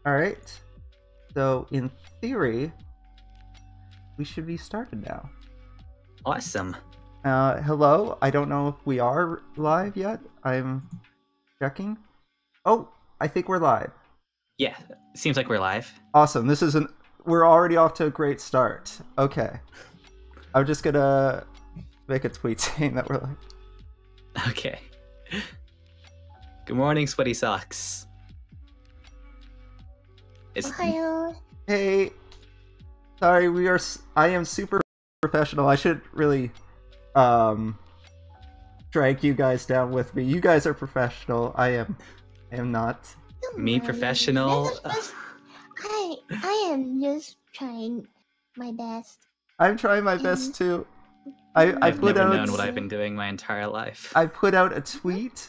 Alright. So, in theory, we should be started now. Awesome. Hello. I don't know if we are live yet. I'm checking. Oh, I think we're live. Yeah, seems like we're live. Awesome. We're already off to a great start. Okay. I'm just gonna make a tweet saying that we're live. Okay. Good morning, Sweaty Socks. Ohio. Hey. Sorry, I am super professional. I should really drag you guys down with me. You guys are professional. I am not. Me professional. I am just trying my best. I'm trying my best too. I've never known what I've been doing my entire life. I put out a tweet.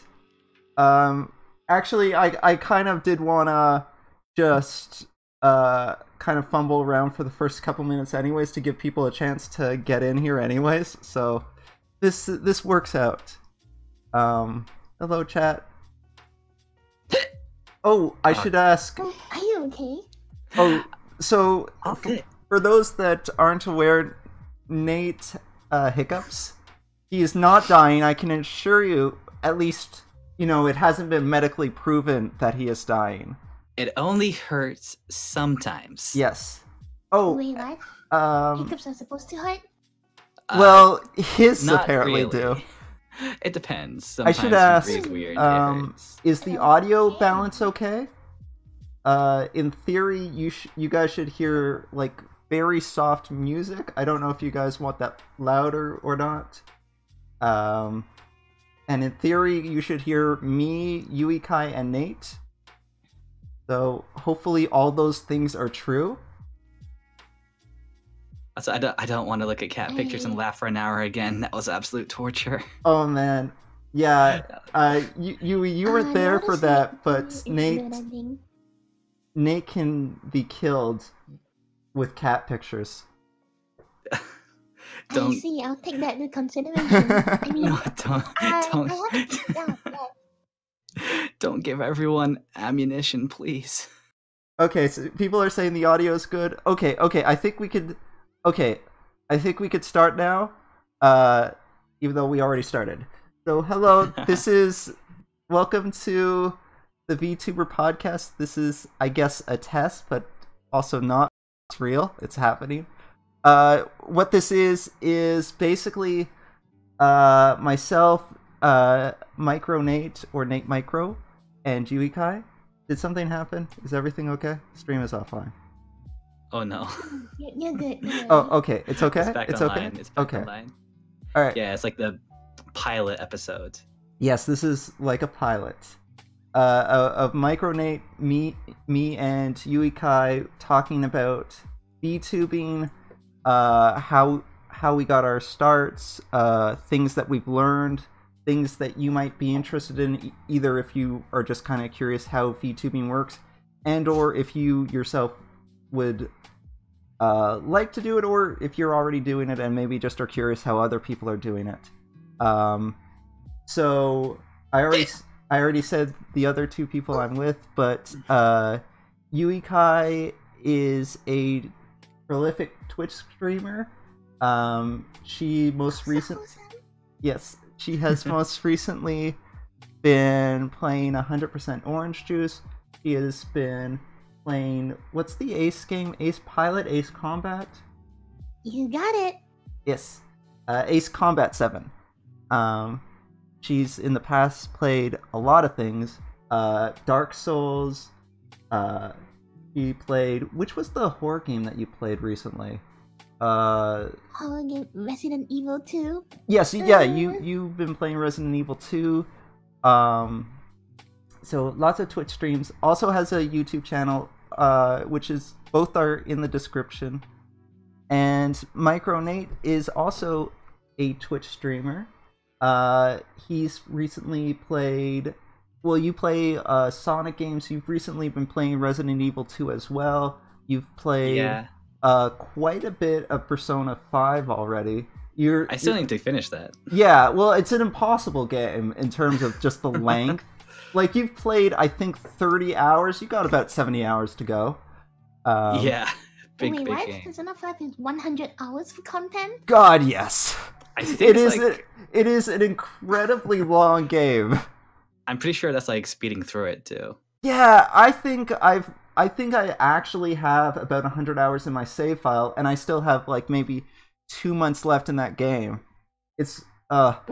Actually, I kind of did wanna just kind of fumble around for the first couple minutes anyways to give people a chance to get in here anyways. So this works out. Hello chat. Oh, I should ask. Oh, are you okay? Oh, so Okay. for those that aren't aware, Nate hiccups. He is not dying. I can assure you, at least, it hasn't been medically proven that he is dying. It only hurts sometimes. Yes. Oh, Wait, what? Hiccups are supposed to hurt? well, his Not apparently really. do. It depends. I Sometimes should you ask, breathe weird, it hurts. is the audio balance okay? In theory, you guys should hear like very soft music. I don't know if you guys want that louder or not. And in theory, you should hear me, Yuikai, and Nate. So hopefully all those things are true. Also, I don't want to look at cat pictures and laugh for an hour again. That was absolute torture. Oh man, yeah. You weren't there for that, but Nate can be killed with cat pictures. Don't. I see, I'll take that into consideration. I mean, No, don't. I have to stop that. Don't give everyone ammunition, please. Okay, so people are saying the audio is good. Okay, I think we could. Okay, I think we could start now. Even though we already started. So hello, this is welcome to the VTuber podcast. This is, I guess, a test, but also not. It's real. It's happening. What this is basically myself, Micro Nate or Nate Micro, and Yuikai. Did something happen? Is everything okay? Stream is offline. Oh no. You're good. Oh, okay. It's okay. It's back It's online. okay. It's back Okay. online. All right. Yeah, it's like the pilot episode. Yes, this is like a pilot. Of Micro Nate, me, and Yuikai talking about VTubing, how we got our starts, things that we've learned, things that you might be interested in, either if you are just kind of curious how VTubing works, and or if you yourself would like to do it, or if you're already doing it and maybe just are curious how other people are doing it. So I already said the other two people I'm with, but Yuikai is a prolific Twitch streamer. She has most recently been playing 100% Orange Juice. She has been playing, what's the Ace game? Ace Pilot? Ace Combat? You got it. Yes. Ace Combat 7. She's in the past played a lot of things. Dark Souls. She played, which was the horror game that you played recently? Horror game Resident Evil 2. Yes, yeah, you've been playing Resident Evil 2. So lots of Twitch streams. Also has a YouTube channel, which is, both are in the description. And Micro Nate is also a Twitch streamer. He's recently played, well, you play Sonic games. You've recently been playing Resident Evil 2 as well. You've played quite a bit of Persona 5 already. I still need to finish that. Yeah, well, it's an impossible game in terms of just the length. like you've played, I think 30 hours. You got about 70 hours to go. Yeah, Wait, big what? game. Persona 5 is 100 hours for content? God, yes. I think It it's is. like, It is an incredibly long game. I'm pretty sure that's like speeding through it too. Yeah, I think I actually have about 100 hours in my save file, and I still have like maybe 2 months left in that game. It's What?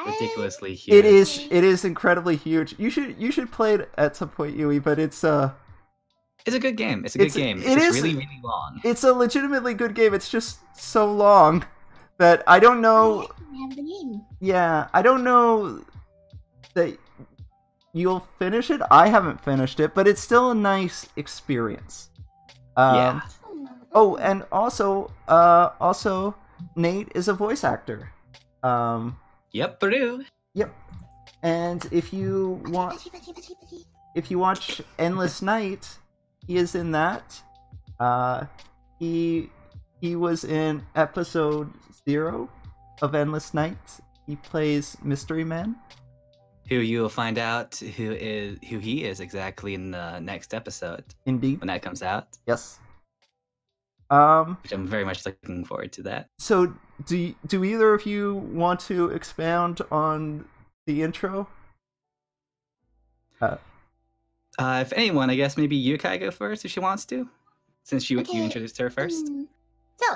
Ridiculously huge. it is incredibly huge. You should play it at some point, Yui. But it's It's a good game. It's a good game. It's it just is- really, really long. it's a legitimately good game. It's just so long that I don't know. I have the game. Yeah, I don't know that you'll finish it. I haven't finished it, but it's still a nice experience. Yeah. Oh, and also, Nate is a voice actor. Yep, Purdue. Yep. And if you watch Endless Night, he is in that. He was in episode 0 of Endless Night. He plays Mystery Man. Who you will find out who he is exactly in the next episode Indeed. when that comes out. Yes. Which I'm very much looking forward to that. So do either of you want to expound on the intro? If anyone, I guess maybe Yukai go first if she wants to, since you Okay, introduced her first. So,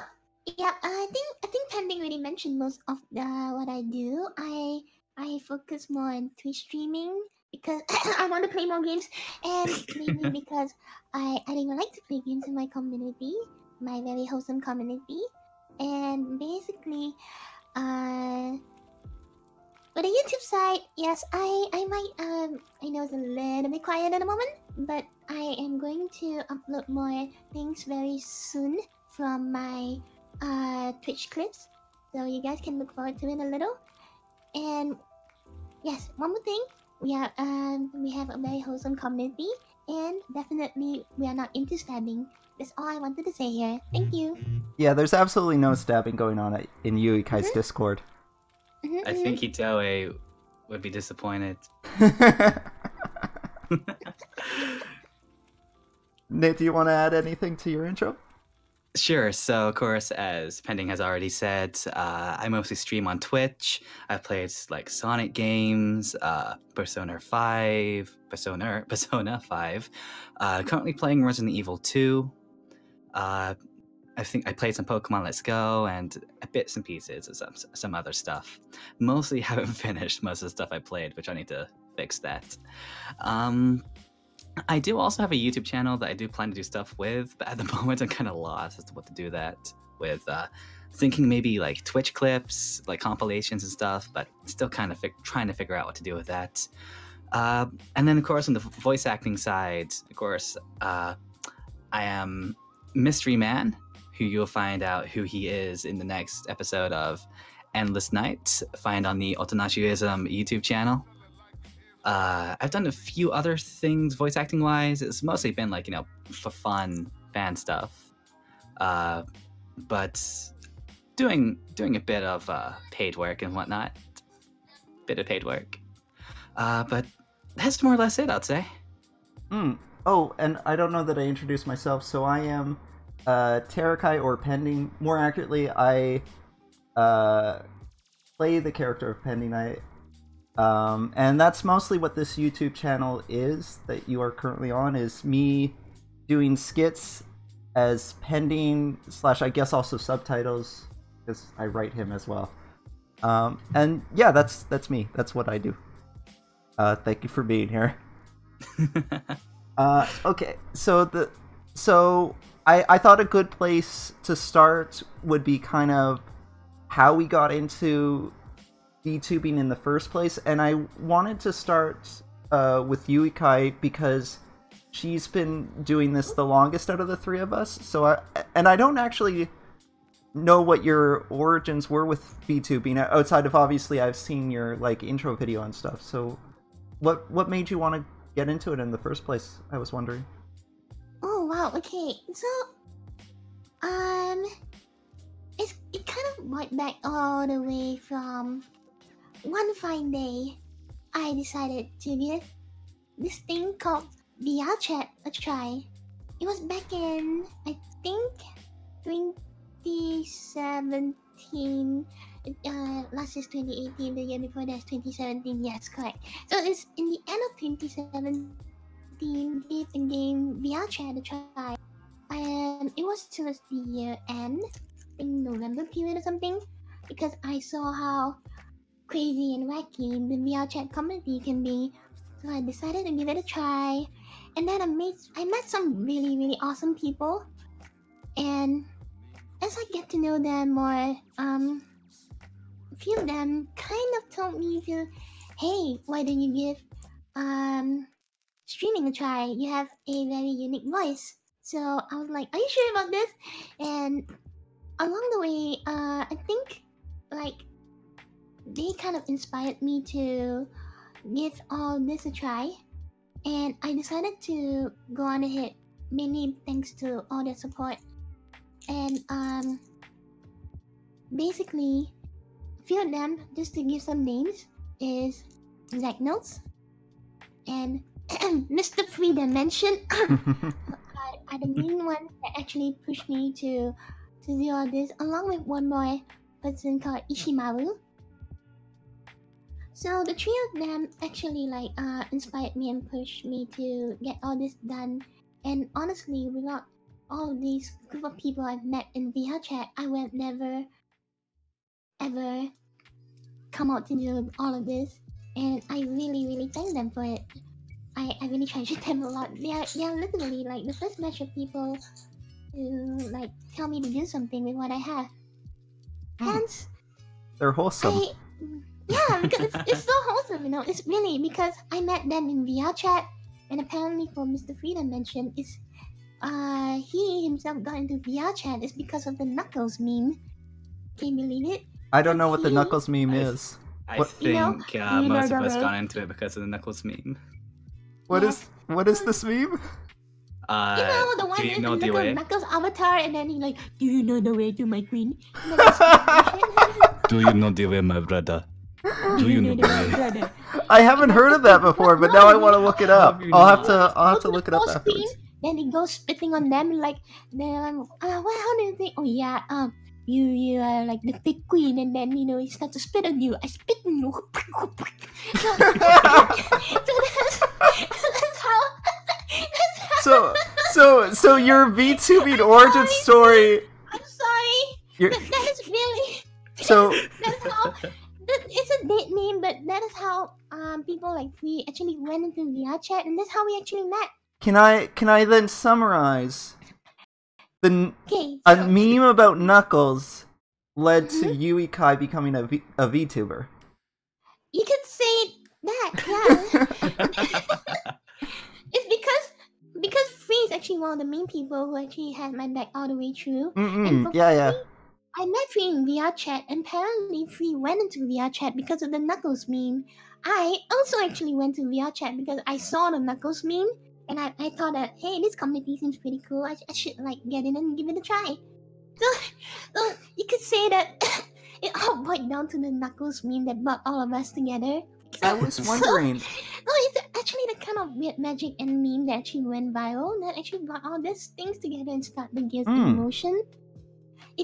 yeah, I think Pending already mentioned most of what I do. I focus more on Twitch streaming because I want to play more games, and mainly because I don't even like to play games in my community, my very wholesome community, and basically, with the YouTube side, yes, I might I know it's a little bit quiet at the moment, but I am going to upload more things very soon from my Twitch clips, so you guys can look forward to it a little. And yes, one more thing, we have a very wholesome community, and definitely we are not into stabbing. That's all I wanted to say here. Thank you. Yeah, there's absolutely no stabbing going on in Yuikai's Discord. I think Hitoe would be disappointed. Nate, do you want to add anything to your intro? Sure. So, of course, as Pending has already said, I mostly stream on Twitch. I've played like Sonic games, Persona 5. Currently playing Resident Evil 2. I think I played some Pokemon Let's Go and bits and pieces of some other stuff. Mostly haven't finished most of the stuff I played, which I need to fix that. I do also have a YouTube channel that I do plan to do stuff with, but at the moment I'm kind of lost as to what to do that with. Thinking maybe like Twitch clips, like compilations and stuff, but still kind of trying to figure out what to do with that. And then, of course, on the voice acting side, of course, I am Mystery Man, who you'll find out who he is in the next episode of Endless Night, find on the Otonashuism YouTube channel. I've done a few other things voice acting wise. It's mostly been like, for fun, fan stuff. But doing a bit of paid work and whatnot. Bit of paid work. But that's more or less it, I'd say. Oh, and I don't know that I introduced myself, so I am Terakai or Pending. More accurately, I play the character of Pending Knight. And that's mostly what this YouTube channel is that you are currently on, is me doing skits as Pending / I guess also subtitles, because I write him as well. And yeah, that's me. That's what I do. Thank you for being here. Okay, so I thought a good place to start would be kind of how we got into VTubing in the first place, and I wanted to start with Yuikai because she's been doing this the longest out of the three of us. So I don't actually know what your origins were with VTubing outside of, obviously, I've seen your like intro video and stuff. So what made you want to get into it in the first place? I was wondering. Oh wow, okay. So it kind of went back all the way from one fine day I decided to give this thing called VR chat a try. It was back in, I think, 2017. Last is 2018. The year before that's 2017. Yes, correct. So it's in the end of 2017. Gave the game VR chat a try, and it was towards the year end, in November period or something, because I saw how crazy and wacky the VR chat community can be. So I decided to give it a try, and then I met some really awesome people, and as I get to know them more, a few of them kind of told me to, hey, why don't you give streaming a try? You have a very unique voice. So I was like, are you sure about this? And along the way, I think like they kind of inspired me to give all this a try, and I decided to go on ahead, mainly thanks to all their support. And basically, a few of them, just to give some names, is Zach Notes and Mr. Free Dimension are the main ones that actually pushed me to do all this, along with one more person called Ishimaru. So the three of them actually inspired me and pushed me to get all this done. And honestly, without all of these group of people I've met in VR chat, I would have never ever come out to do all of this. And I really thank them for it. I really treasure them a lot. They are literally like the first batch of people to like tell me to do something with what I have. Hence, they're wholesome. Yeah, because it's so wholesome, you know. It's really because I met them in VR chat, and apparently, for Mr. Freedom mentioned, is he himself got into VR chat is because of the Knuckles meme. Can you believe it? I don't know what the Knuckles meme is. I think most of us got into it because of the Knuckles meme. What is this meme? You know, the one with the Knuckles avatar, and then he like, do you know the way to my queen? Do you know the way, my brother? Do you know the way? I haven't heard of that before, but now I want to look it up. I'll have to look it up afterwards. Then he goes spitting on them like, how do you think? Oh yeah, you are like the thick queen, and then he starts to spit on you. I spit on you. So that's how. So your VTubing origin story. I'm sorry. That is really. So that's how. It's a date name, but that is how people like we actually went into VR chat, and that's how we actually met. Can I then summarize? A so, meme about Knuckles led to Yui Kai becoming a VTuber. You could say that, yeah. It's because Free is actually one of the main people who actually had my back all the way through. Yeah. I met Free in VR chat, and apparently Free went into VR chat because of the Knuckles meme. I also actually went to VR chat because I saw the Knuckles meme, and I thought that, hey, this community seems pretty cool. I should like get in and give it a try. So you could say that it all boiled down to the Knuckles meme that brought all of us together. I was wondering. It's actually the kind of weird magic and meme that actually went viral that actually brought all these things together and started the gears in motion.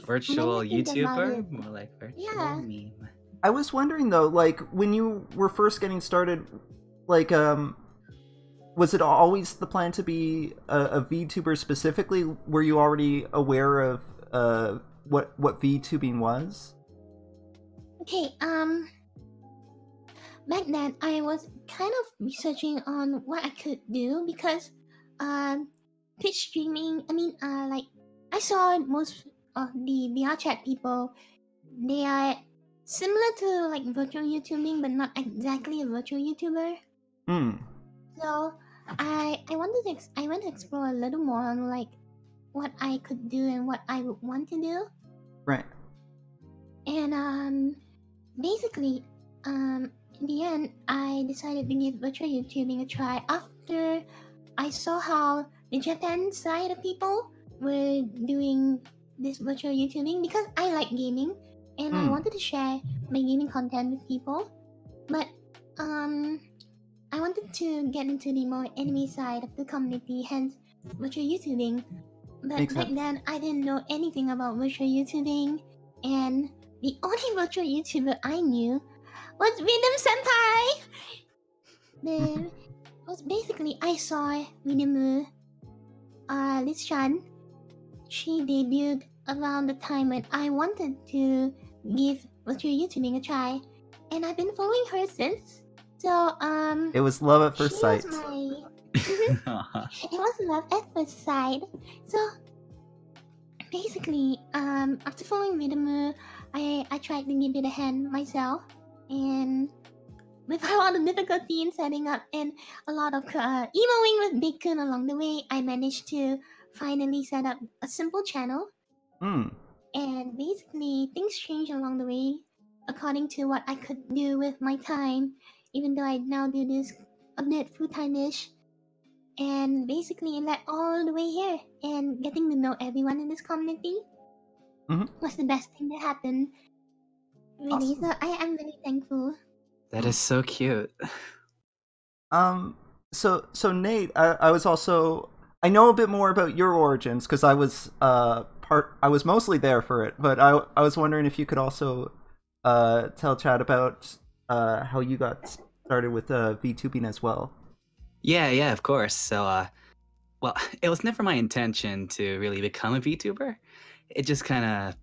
Virtual YouTuber? More like virtual meme. I was wondering though, like when you were first getting started, like was it always the plan to be a VTuber specifically? Were you already aware of what VTubing was? Okay, back then I was kind of researching on what I could do because Twitch streaming, I saw most of the VR chat people, they are similar to like virtual YouTubing but not exactly a virtual YouTuber. So I went to explore a little more on like what I could do and what I would want to do. Right. And basically in the end I decided to give virtual YouTubing a try after I saw how the Japan side of people were doing this virtual YouTubing because I like gaming and I wanted to share my gaming content with people. But I wanted to get into the more anime side of the community, hence virtual YouTubing. But Makes back sense. then, I didn't know anything about virtual YouTubing, and the only virtual YouTuber I knew was Rhythm Senpai. Then was basically I saw Rhythm Liz Chan. She debuted around the time when I wanted to give virtual YouTubing a try, and I've been following her since. So It was love at she first sight. was my it was love at first sight. So basically, after following Rhythm, I tried to give it a hand myself, and with a lot of difficulty in setting up and a lot of emoing with Big Kun along the way, I managed to finally set up a simple channel. Hmm. And basically, things changed along the way according to what I could do with my time, even though I now do this a bit full time-ish. And basically, it led all the way here. And getting to know everyone in this community was the best thing that happened. Really, Awesome. so I am very thankful. That is so cute. So Nate, I was also, I know a bit more about your origins because I was I was mostly there for it, but I was wondering if you could also tell Chad about how you got started with VTubing as well. Yeah, of course. So, well, it was never my intention to really become a VTuber. It just kind of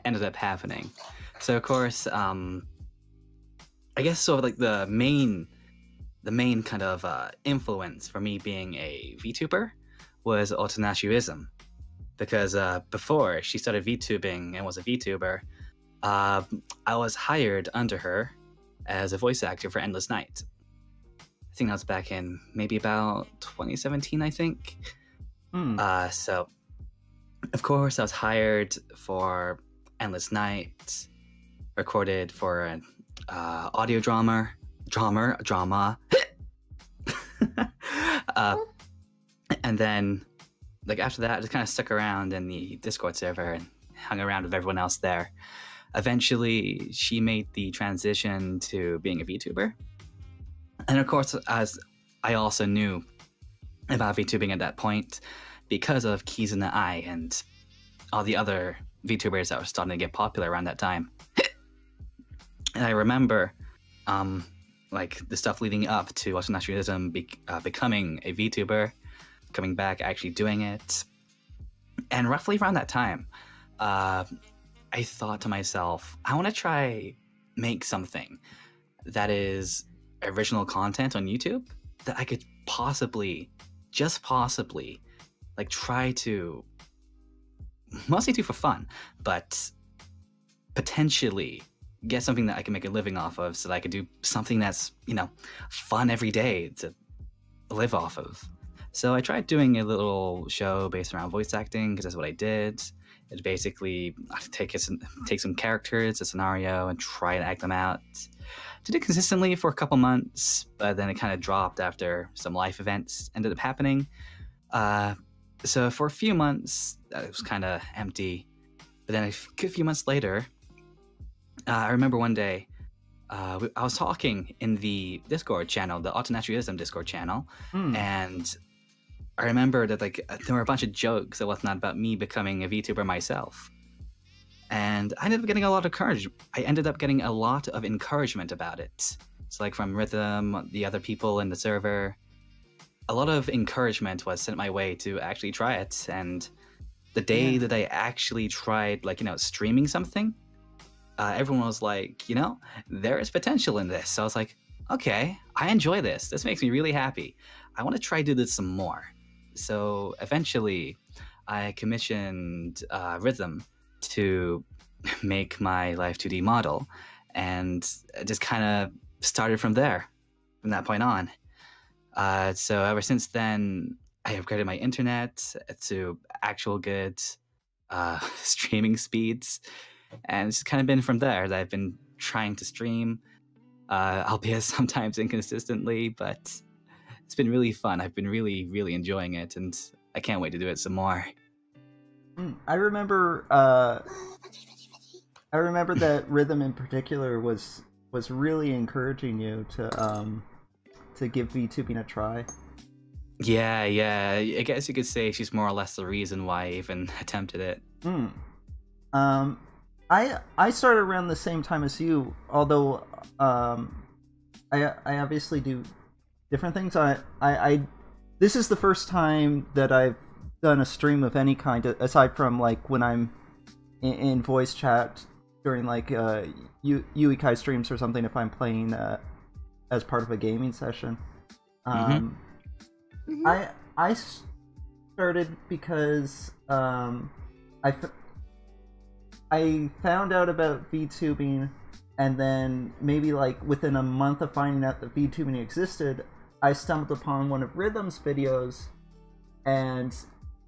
ended up happening. So, of course, I guess sort of like the main kind of influence for me being a VTuber was Otonashuism. Because before she started VTubing and was a VTuber, I was hired under her as a voice actor for Endless Night. I think that was back in maybe about 2017, I think. So, of course, I was hired for Endless Night, recorded for an audio drama. And then, like, after that, I just kind of stuck around in the Discord server and hung around with everyone else there. Eventually, she made the transition to being a VTuber. And of course, as I also knew about VTubing at that point because of Kizuna Ai and all the other VTubers that were starting to get popular around that time. And I remember, like, the stuff leading up to Otonashuism becoming a VTuber, coming back, actually doing it. And roughly around that time, I thought to myself, I want to try make something that is original content on YouTube that I could possibly, just possibly, like, try to mostly do for fun, but potentially get something that I can make a living off of so that I could do something that's, you know, fun every day to live off of. So I tried doing a little show based around voice acting because that's what I did. It basically take some characters, a scenario, and try to act them out. Did it consistently for a couple months, but then it kind of dropped after some life events ended up happening. So for a few months, it was kind of empty. But then a few months later, I remember one day, I was talking in the Discord channel, the Otonashuism Discord channel, and I remember that, like, there were a bunch of jokes that was not about me becoming a VTuber myself. And I ended up getting a lot of encouragement about it. It's like from Rhythm, the other people in the server. A lot of encouragement was sent my way to actually try it. And the day that I actually tried, like, you know, streaming something, everyone was like, you know, there is potential in this. So I was like, okay, I enjoy this. This makes me really happy. I want to try to do this some more. So eventually, I commissioned Rhythm to make my Live 2D model, and it just kind of started from there, from that point on. So ever since then, I upgraded my internet to actual good streaming speeds, and it's kind of been from there that I've been trying to stream, albeit sometimes inconsistently, but it's been really fun. I've been really, really enjoying it, and I can't wait to do it some more. I remember that Rhythm in particular was really encouraging you to give VTubing a try. Yeah, I guess you could say she's more or less the reason why I even attempted it. I started around the same time as you, although I obviously do different things. I this is the first time that I've done a stream of any kind, aside from like when I'm in voice chat during like Uikai streams or something, if I'm playing as part of a gaming session. I started because I found out about VTubing, and then maybe like within a month of finding out that VTubing existed, I stumbled upon one of Rhythm's videos, and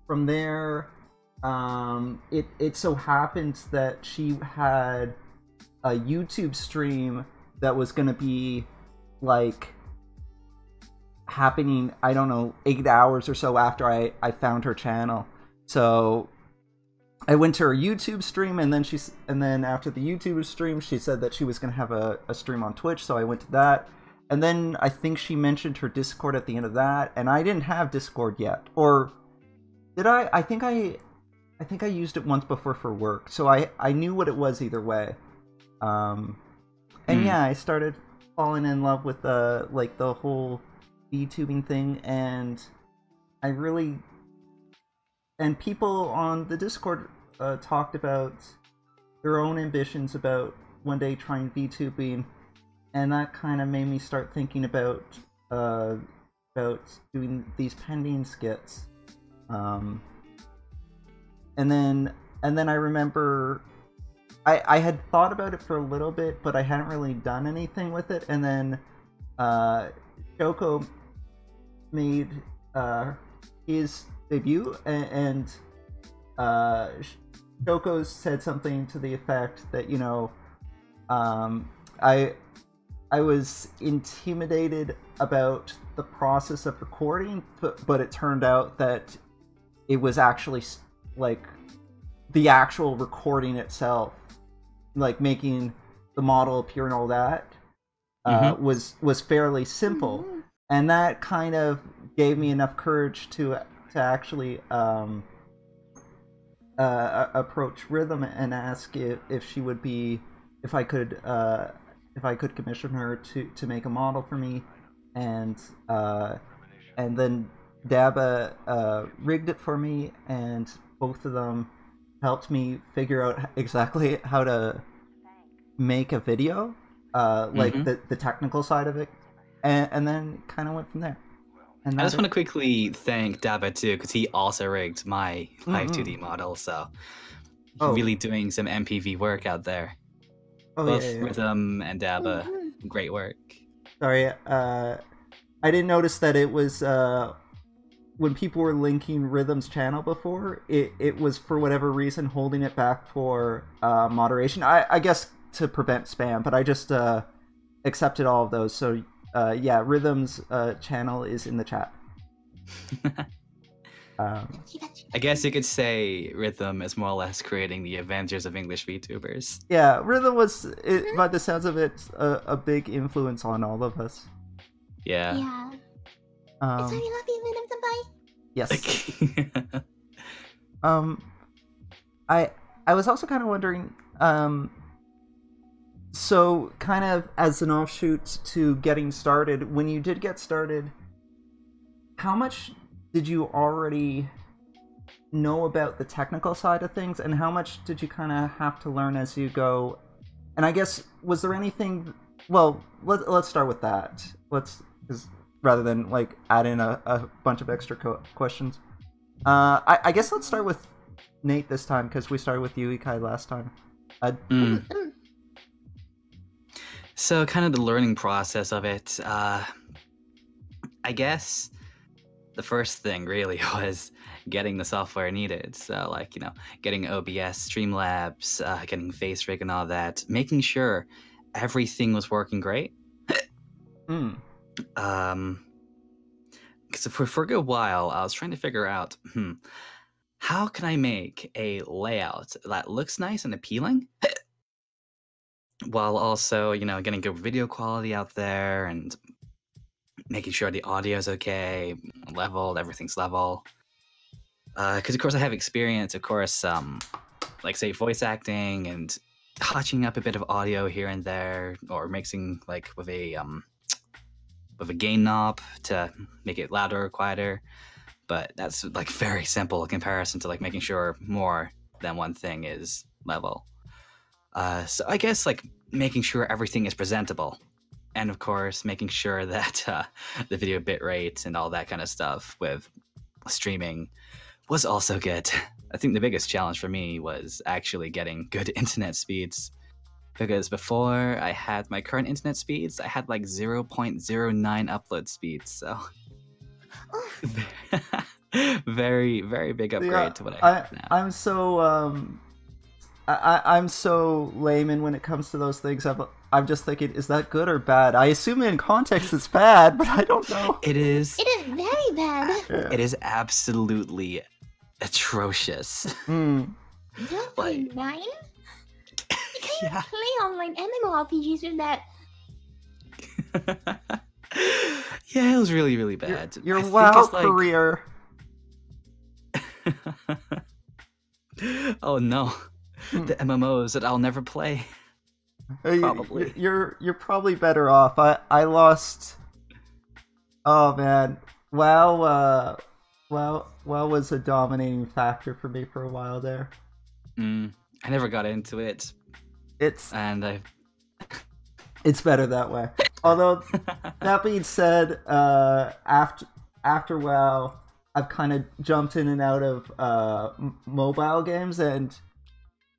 from there, it so happened that she had a YouTube stream that was gonna be like happening, I don't know, 8 hours or so after I found her channel. So I went to her YouTube stream, and then after the YouTube stream, she said that she was going to have a stream on Twitch, so I went to that. And then I think she mentioned her Discord at the end of that, and I didn't have Discord yet. Or did I? I think I used it once before for work, so I knew what it was either way. And yeah, I started falling in love with like the whole VTubing thing, and people on the Discord talked about their own ambitions about one day trying VTubing, and that kind of made me start thinking about doing these pending skits. And then I remember I had thought about it for a little bit, but I hadn't really done anything with it. And then Shoko made his debut, and Shoko said something to the effect that, you know, I was intimidated about the process of recording, but it turned out that it was actually like the actual recording itself, like making the model appear and all that, was fairly simple. And that kind of gave me enough courage to actually approach Rhythm and ask if she would be, if I could commission her to make a model for me, and then Daba rigged it for me, and both of them helped me figure out exactly how to make a video, like the technical side of it, and then kind of went from there. And I just want to quickly thank Daba too, because he also rigged my live 2D model, so really doing some MPV work out there. Both Rhythm and Daba, great work. Sorry, I didn't notice that it was when people were linking Rhythm's channel before, it was for whatever reason holding it back for moderation. I guess to prevent spam, but I just accepted all of those. So yeah, Rhythm's channel is in the chat. I guess you could say Rhythm is more or less creating the Avengers of English VTubers. Yeah, Rhythm was, by the sounds of it, a big influence on all of us. Yeah. Yeah. That's why we love you, Rhythm Senpai. Yes. I was also kind of wondering, so kind of as an offshoot to getting started, when you did get started, how much did you already know about the technical side of things, and how much did you kind of have to learn as you go? And I guess, was there anything, well, let's start with that. Rather than like add in a bunch of extra questions. I guess let's start with Nate this time, because we started with you, Ikai, last time. So kind of the learning process of it, I guess the first thing really was getting the software needed. So like, you know, getting OBS, Streamlabs, getting face rig and all that, making sure everything was working great. Because for a good while, I was trying to figure out, how can I make a layout that looks nice and appealing, while also, you know, getting good video quality out there and making sure the audio is okay, leveled, everything's level. Because of course I have experience, of course, like say voice acting and touching up a bit of audio here and there, or mixing like with a gain knob to make it louder or quieter. But that's like very simple in comparison to like making sure more than one thing is level. So I guess like making sure everything is presentable, and of course making sure that the video bitrate and all that kind of stuff with streaming was also good. I think the biggest challenge for me was actually getting good internet speeds, because before I had my current internet speeds, I had like 0.09 upload speeds, so very, very big upgrade to what I have now. I'm so I'm so layman when it comes to those things. I'm just thinking, is that good or bad? I assume in context it's bad, but I don't know. It is. It is very bad. Yeah. It is absolutely atrocious. 0.9? Like, You can't yeah. play online MMORPGs with that. Yeah, it was really, really bad. Your I think WoW it's like- career. Oh no, the MMOs that I'll never play. Probably. You're probably better off. I lost. Oh man, WoW was a dominating factor for me for a while there. I never got into it, It's and it's better that way. Although that being said, after WoW, I've kind of jumped in and out of mobile games, and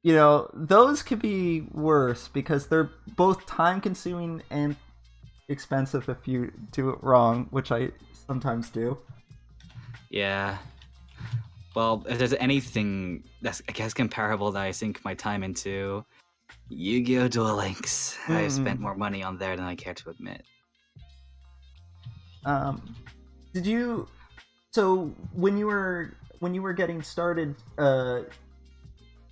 you know, those could be worse because they're both time-consuming and expensive if you do it wrong, which I sometimes do. Yeah. Well, if there's anything that's, I guess, comparable that I sink my time into, Yu-Gi-Oh! Duel Links. I've spent more money on there than I care to admit. Did you? So when you were getting started,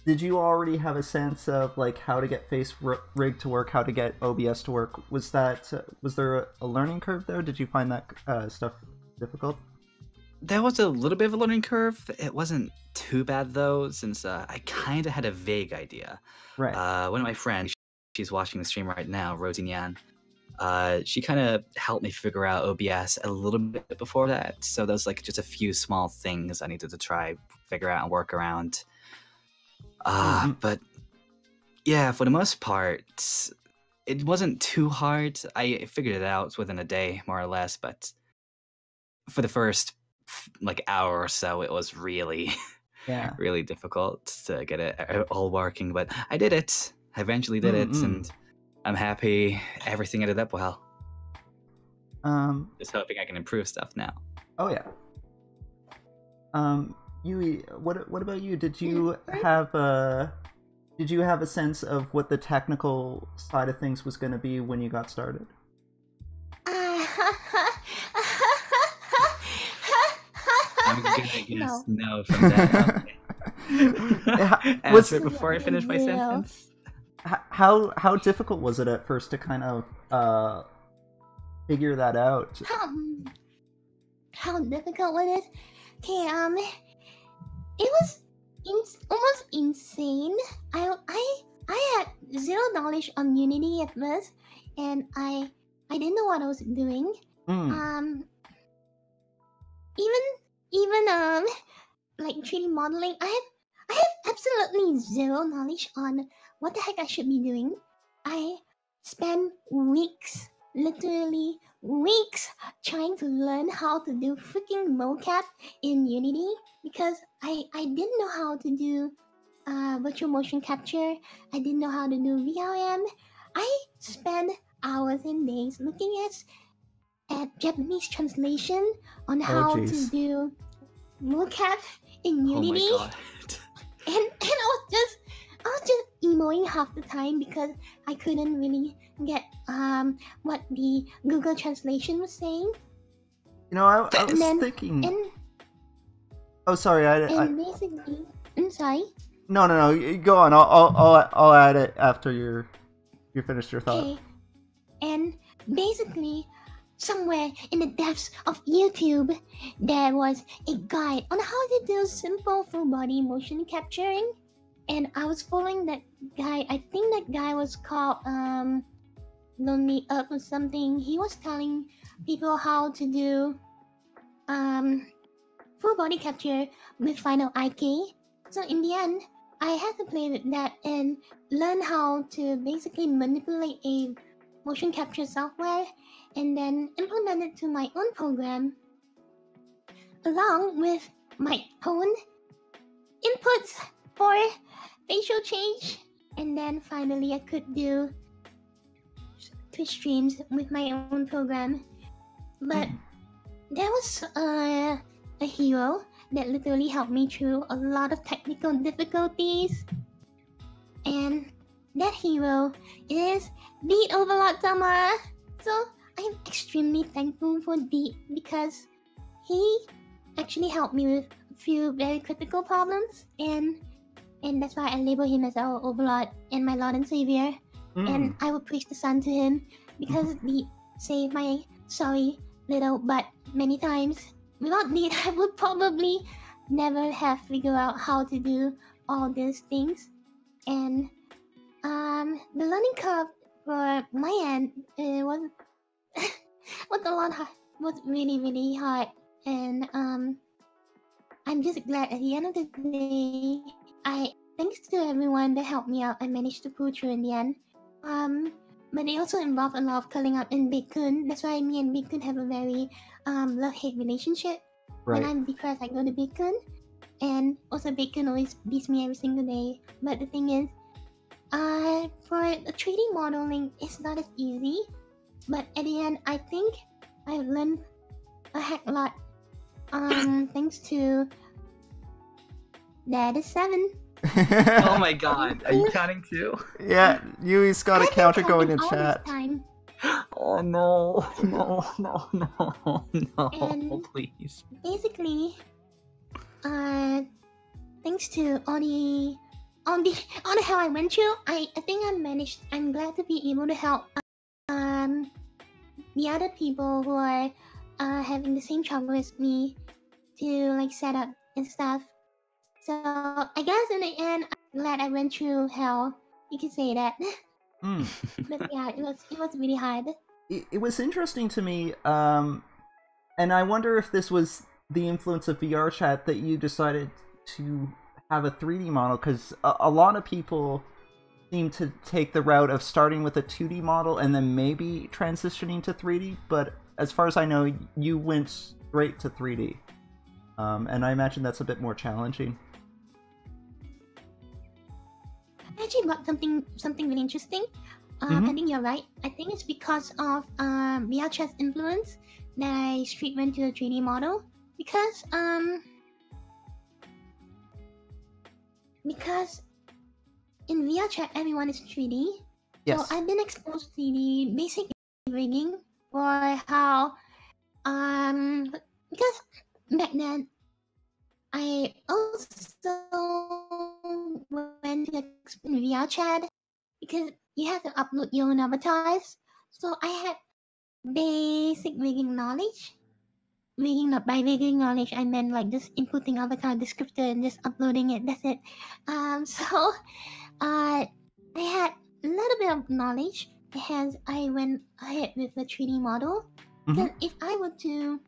did you already have a sense of like how to get face rig to work, how to get OBS to work? Was there a learning curve there? Did you find that stuff difficult? There was a little bit of a learning curve. It wasn't too bad though, since I kind of had a vague idea. Right. One of my friends, she's watching the stream right now, Rosie Nyan. She kind of helped me figure out OBS a little bit before that. So there's like just a few small things I needed to try figure out and work around. But yeah, for the most part, it wasn't too hard. I figured it out within a day, more or less. But for the first like hour or so, it was really, really difficult to get it all working. But I did it. I eventually did it, and I'm happy everything ended up well. Just hoping I can improve stuff now. Oh yeah. Yui, what about you? Did you have a sense of what the technical side of things was going to be when you got started? I'm gonna guess no from that. Okay. Answer it before I finish my sentence. How difficult was it at first to kind of figure that out? How difficult was it? Okay, it was almost insane. I had zero knowledge on Unity at first, and I didn't know what I was doing. Even like 3D modeling, I have absolutely zero knowledge on what the heck I should be doing. I spent weeks, literally weeks, trying to learn how to do freaking mocap in Unity because I didn't know how to do virtual motion capture. I didn't know how to do VRM. I spent hours and days looking at Japanese translation on how to do mocap in Unity. Oh my god. And I was just emoing half the time because I couldn't really get what the Google translation was saying. You know, I was thinking. Oh, sorry. Basically, I'm sorry. No. Go on. I'll add it after you're finished your thought. Okay. And basically, somewhere in the depths of YouTube, there was a guide on how to do simple full body motion capturing, and I was following that guy. I think that guy was called Lonely Up or something. He was telling people how to do full body capture with Final IK. So in the end, I had to play with that and learn how to basically manipulate a motion capture software and then implement it to my own program along with my own inputs for facial change. And then finally I could do Twitch streams with my own program. But there was a hero that literally helped me through a lot of technical difficulties. And that hero is Beat Overlord Tama. So I'm extremely thankful for Beat because he actually helped me with a few very critical problems, and that's why I label him as our Overlord and my Lord and Savior. And I will preach the sun to him because Beat saved my sorry little butt many times. Without Beat, I would probably never have figured out how to do all these things. And the learning curve for my end was was really hard. And I'm just glad at the end of the day, thanks to everyone that helped me out, I managed to pull through in the end. But it also involved a lot of curling up in Big-kun. That's why me and Big-kun have a very love-hate relationship. Right. When I'm depressed, I go to Big-kun. And also Big-kun always beats me every single day. But the thing is, for the 3D modeling, it's not as easy. But at the end, I think I've learned a heck lot. Thanks to Dad is 7. Oh my god, are you counting too? Yeah, Yui's got a I've been counter going counting in all chat. this time. Oh no, And please. basically, thanks to all the hell I went through, I think I managed. I'm glad to be able to help the other people who are having the same trouble as me to like set up and stuff. So I guess in the end, I'm glad I went through hell. You can say that. But yeah, it was really hard. It was interesting to me, and I wonder if this was the influence of VR chat that you decided to have a 3D model, because a lot of people seem to take the route of starting with a 2D model and then maybe transitioning to 3D, but as far as I know, you went straight to 3D. And I imagine that's a bit more challenging. I actually got something really interesting. I think you're right. I think it's because of VR chat's influence that I straight went to a 3D model. Because in VR chat everyone is 3D. Yes. So I've been exposed to the basic rigging for how because back then I also went to VR chat because you have to upload your own avatars. So I had basic rigging knowledge. Rigging, not by rigging knowledge, I meant like just inputting avatar descriptor and just uploading it. That's it. So I had a little bit of knowledge. Hence, I went ahead with the 3D model. Because if I were to,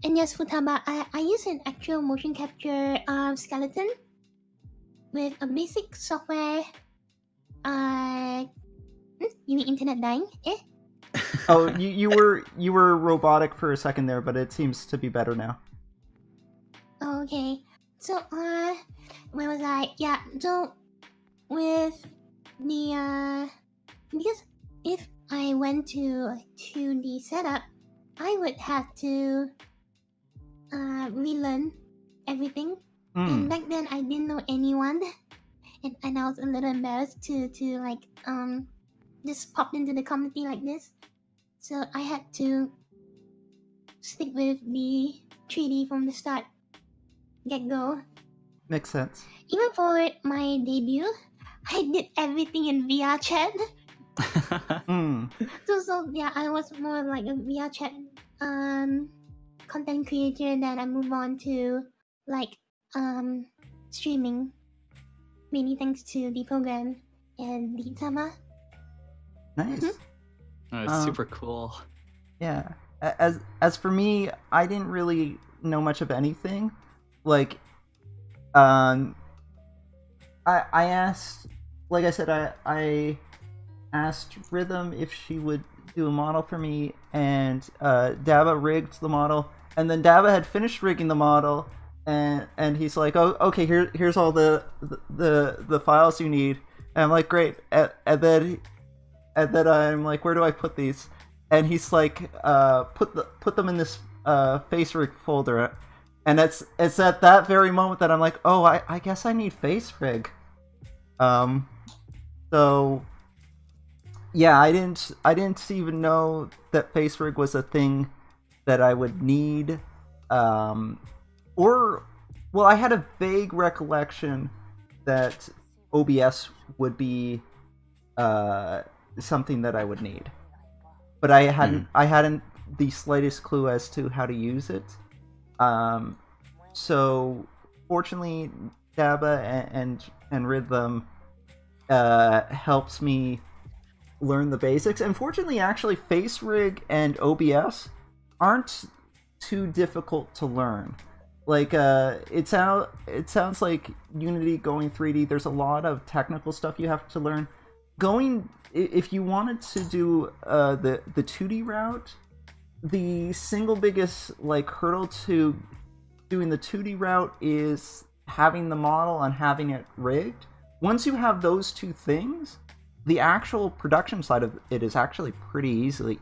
and yes, Futaba, I use an actual motion capture skeleton with a basic software. You mean internet dying? Oh, you were robotic for a second there, but it seems to be better now. Okay. So where was I? Yeah. So with the because if I went to a 2D setup, I would have to relearn everything. And back then I didn't know anyone, and I was a little embarrassed to like just pop into the community like this. So I had to stick with the 3D from the start, get go. Makes sense. Even for my debut, I did everything in VR chat. Mm. So yeah, I was more like a VR chat content creator, and then I move on to like streaming. Many thanks to the program and the Tama. Nice. Oh, it's super cool. Yeah. As for me, I didn't really know much of anything. Like, I asked, like I said, I asked Rhythm if she would do a model for me, and Daba rigged the model, and then Daba had finished rigging the model, and he's like, oh, okay, here's all the files you need, and I'm like, great, and then I'm like, where do I put these? And he's like, put them in this face rig folder, and it's at that very moment that I'm like, oh, I guess I need face rig. So yeah, I didn't even know that face rig was a thing that I would need. Or, well, I had a vague recollection that OBS would be something that I would need, but I hadn't the slightest clue as to how to use it. So fortunately, Daba and Rhythm helps me learn the basics, and fortunately, actually, face rig and OBS aren't too difficult to learn. Like, it sounds like Unity going 3D. There's a lot of technical stuff you have to learn. If you wanted to do the 2D route, the single biggest like hurdle to doing the 2D route is having the model and having it rigged. Once you have those two things, the actual production side of it is actually pretty easily.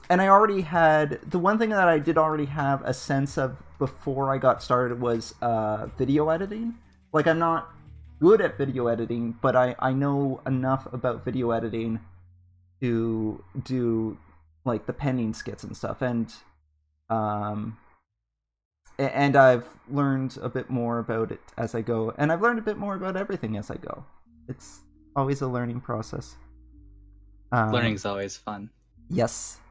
And I already had... The one thing that I did already have a sense of before I got started was video editing. Like, I'm not good at video editing, but I know enough about video editing to do, like, the pending skits and stuff. And I've learned a bit more about it as I go. And I've learned a bit more about everything as I go. It's always a learning process. Learning's always fun. Yes.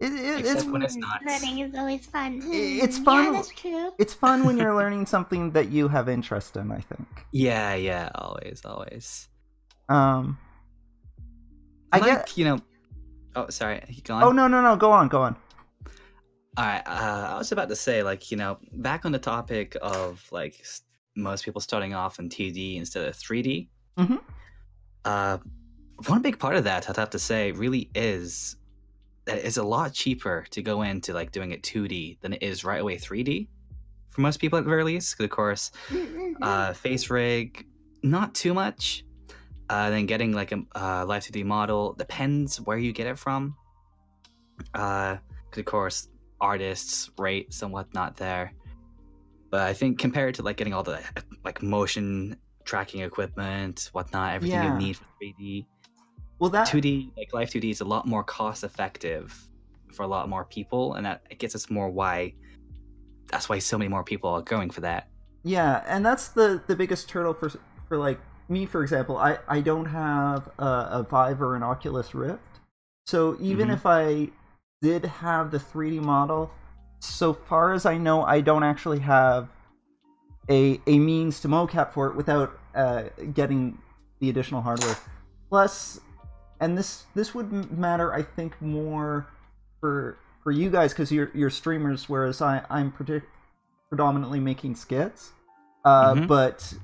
Except when it's not. Learning is always fun. It's fun. Yeah, that's true. It's fun when you're learning something that you have interest in, I think. Yeah, always. I like, get... Oh, sorry. Go on. Oh, no. Go on. All right. I was about to say, like, back on the topic of, like, most people starting off in 2D instead of 3D. Mm-hmm. One big part of that, I'd have to say, really is that it's a lot cheaper to go into, like, doing it 2D than it is right away 3D. For most people, at the very least. Because, of course, face rig, not too much. Then getting, like, a live 2D model depends where you get it from. Because, of course, artists, rates, and whatnot there. But I think compared to, like, getting all the, like, motion tracking equipment, whatnot, everything you need for 3D, well, that 2D, like live 2D, is a lot more cost effective for a lot more people, and that it gets us more why. That's why so many more people are going for that. Yeah, and that's the biggest hurdle for like me, for example. I don't have a Vive or an Oculus Rift, so even if I did have the 3D model, so far as I know, I don't actually have a means to mocap for it without getting the additional hardware. Plus, and this would matter, I think, more for you guys because you're streamers, whereas I'm predominantly making skits. But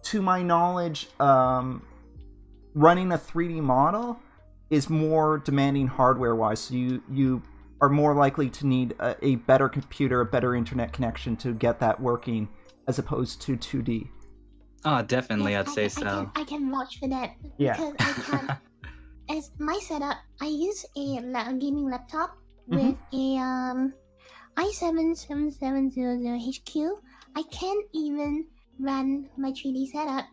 to my knowledge, running a 3D model is more demanding hardware-wise. So you are more likely to need a better computer, a better internet connection to get that working, as opposed to 2D. Oh, definitely, Yes, I'd say so. I can vouch for that. Yeah. Because I can. As my setup, I use a gaming laptop with a i7-7700HQ. I can't even run my 3D setup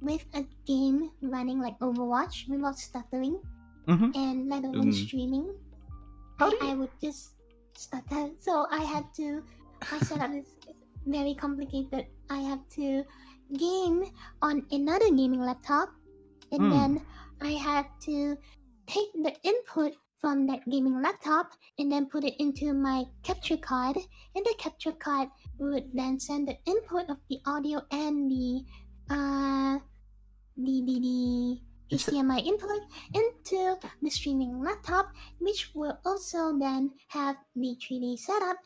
with a game running like Overwatch without stuttering, and let alone streaming. I would just stutter. So I had to. My setup is very complicated. I have to game on another gaming laptop and then I have to take the input from that gaming laptop and then put it into my capture card, and the capture card would then send the input of the audio and the HDMI input into the streaming laptop, which will also then have the 3D setup,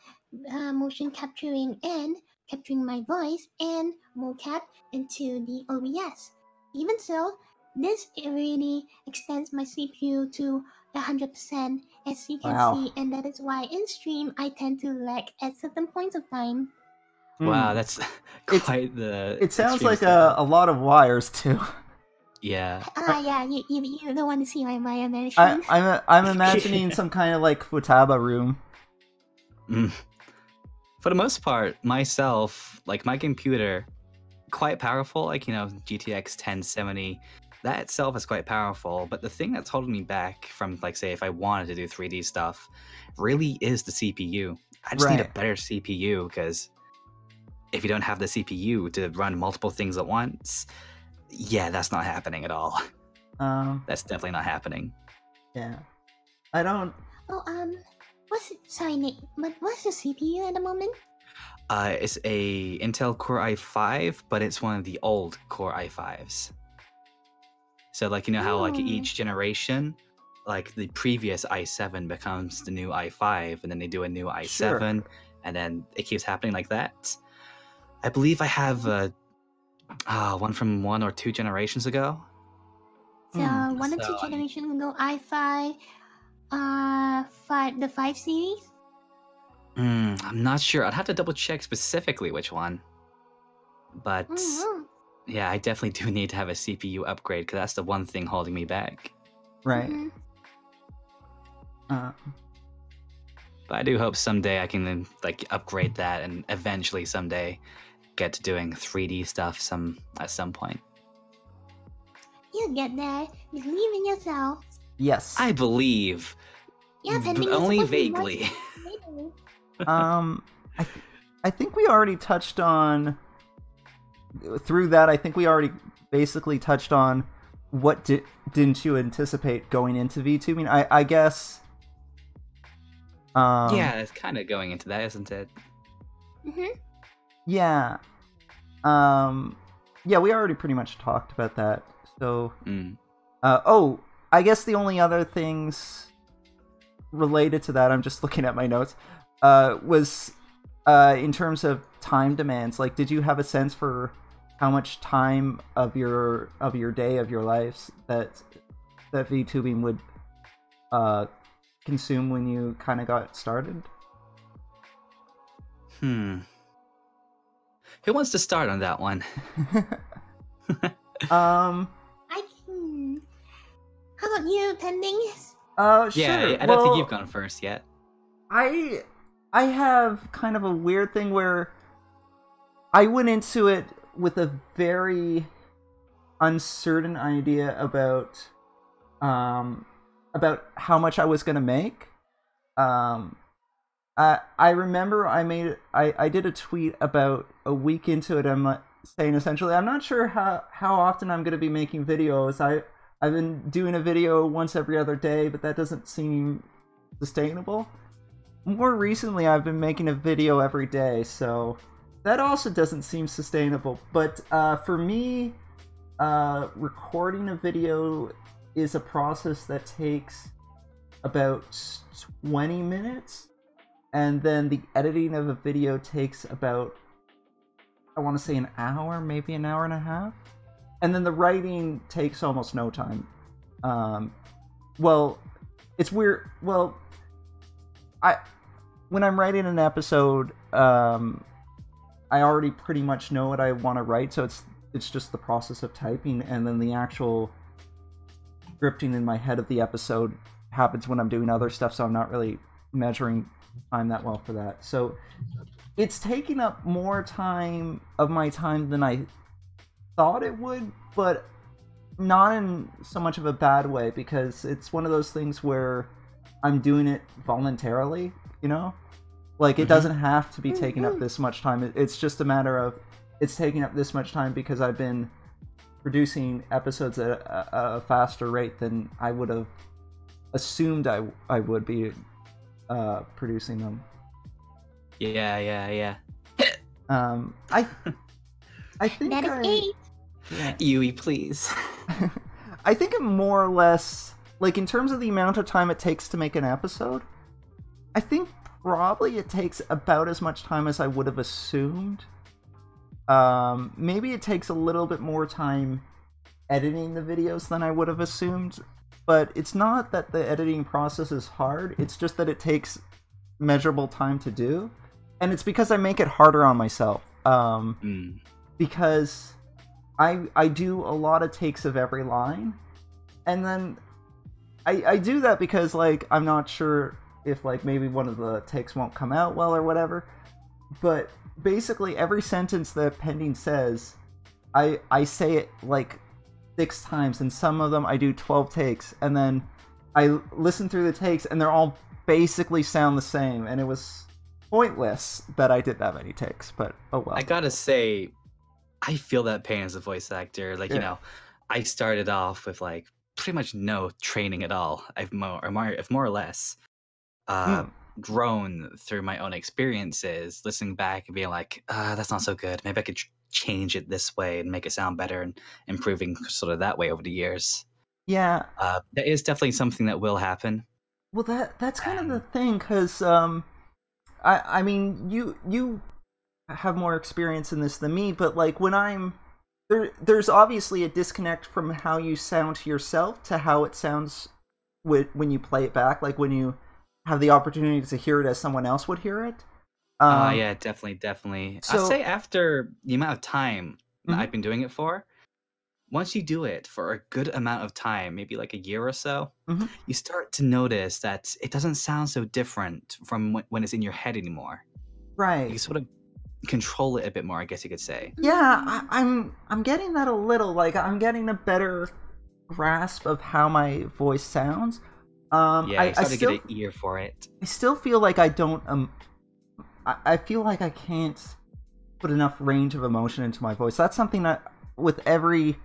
motion capturing and capturing my voice and mocap into the OBS. Even so, this really extends my CPU to 100%, as you can see, and that is why in stream I tend to lag at certain points of time. Wow, that's quite the. It sounds like a lot of wires too. Yeah. Yeah. You don't want to see my management. I'm imagining some kind of like Futaba room. For the most part, myself, like my computer, quite powerful. Like GTX 1070, that itself is quite powerful. But the thing that's holding me back from, like, say, if I wanted to do 3D stuff, really is the CPU. I just need a better CPU, because if you don't have the CPU to run multiple things at once, yeah, that's not happening at all. That's definitely not happening. Yeah. I don't... Sorry, Nick, but what's the CPU at the moment? It's a Intel Core i5, but it's one of the old Core i5s. So, like, how, like, each generation, like, the previous i7 becomes the new i5, and then they do a new i7, and then it keeps happening like that. I believe I have one from 1 or 2 generations ago. So, 1 or 2 generations ago, i5, the 5 series? I'm not sure. I'd have to double check specifically which one. But yeah, I definitely do need to have a CPU upgrade, because that's the one thing holding me back. Right. But I do hope someday I can like upgrade that, and eventually someday get to doing 3D stuff at some point. You'll get there. Believe in yourself. Yes. I believe. Yeah, but only vaguely. I think we already touched on... Through that, I think we already basically touched on what didn't you anticipate going into VTubing. I guess... yeah, it's kind of going into that, isn't it? Yeah. Yeah, we already pretty much talked about that. So... I guess the only other things related to that, I'm just looking at my notes, was in terms of time demands. Like, did you have a sense for how much time of your day, of your lives, that VTubing would consume when you kind of got started? Who wants to start on that one? I can... How about you, Pending? Sure. Yeah, I don't think you've gone first yet. I have kind of a weird thing where I went into it with a very uncertain idea about how much I was gonna make. I remember I did a tweet about a week into it. I'm saying essentially, I'm not sure how often I'm gonna be making videos. I've been doing a video once every other day, but that doesn't seem sustainable. More recently, I've been making a video every day, so that also doesn't seem sustainable. But for me, recording a video is a process that takes about 20 minutes, and then the editing of a video takes about, I want to say, an hour, maybe an hour and a half. And then the writing takes almost no time. Well, it's weird. Well, when I'm writing an episode, I already pretty much know what I want to write, so it's just the process of typing, and then the actual scripting in my head of the episode happens when I'm doing other stuff, so I'm not really measuring time that well for that. So it's taking up more time of my time than I thought it would, but not in so much of a bad way, because it's one of those things where I'm doing it voluntarily, like it doesn't have to be taking up this much time. It's just a matter of it's taking up this much time because I've been producing episodes at a faster rate than I would have assumed I would be producing them. Yeah. I think That is 8. Yeah. Yui, please. I think I'm more or less, like, in terms of the amount of time it takes to make an episode, I think probably it takes about as much time as I would have assumed. Maybe it takes a little bit more time editing the videos than I would have assumed, but it's not that the editing process is hard, it's just that it takes measurable time to do, and it's because I make it harder on myself. Because I do a lot of takes of every line, and then I do that because, like, I'm not sure if, like, maybe one of the takes won't come out well or whatever, but basically every sentence that Pending says, I say it, like, 6 times, and some of them I do 12 takes, and then I listen through the takes, and they're all basically sound the same, and it was pointless that I did that many takes, but oh well. I gotta say, I feel that pain as a voice actor. Like, you know, I started off with, like, pretty much no training at all. I've more or less grown through my own experiences, listening back and being like, that's not so good. Maybe I could change it this way and make it sound better, and improving sort of that way over the years. Yeah. That is definitely something that will happen. Well, that's kind of the thing, because I mean, you have more experience in this than me, but, like, when I'm there's obviously a disconnect from how you sound to yourself to how it sounds when you play it back, like when you have the opportunity to hear it as someone else would hear it. Yeah, definitely. So, I'd say after the amount of time that I've been doing it for, once you do it for a good amount of time, maybe like a year or so, you start to notice that it doesn't sound so different from when it's in your head anymore. Right. You sort of control it a bit more, I guess you could say. Yeah, I'm getting that a little. Like, I'm getting a better grasp of how my voice sounds. I start to get an ear for it. I still feel like I don't. I feel like I can't put enough range of emotion into my voice. That's something that with every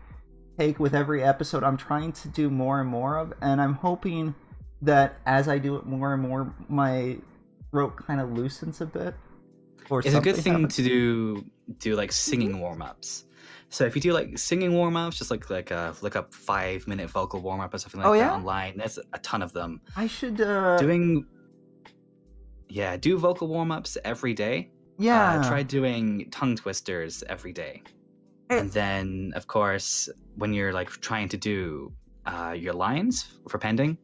take, with every episode, I'm trying to do more and more of, and I'm hoping that as I do it more and more, my throat kind of loosens a bit. It's a good thing to do like singing warm-ups. So if you do like singing warm-ups, just like look up 5-minute vocal warm-up or something like that online. There's a ton of them. I should do vocal warm-ups every day. Try doing tongue twisters every day. And then, of course, when you're like trying to do your lines for pending,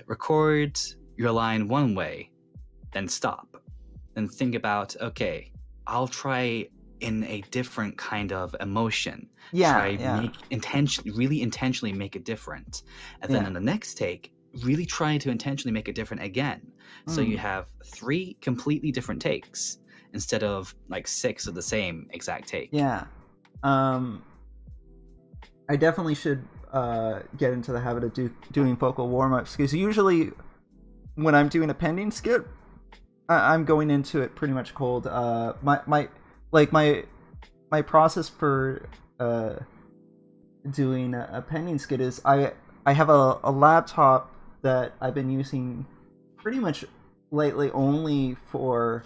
record your line one way, then stop. And think about, okay, I'll try in a different kind of emotion. Really intentionally make it different. And then in the next take, really try to intentionally make it different again. So you have 3 completely different takes instead of like 6 of the same exact take. Yeah. I definitely should get into the habit of doing vocal warm-ups, because usually when I'm doing a pending skit, I'm going into it pretty much cold. My process for doing a pending skit is I have a laptop that I've been using pretty much lately only for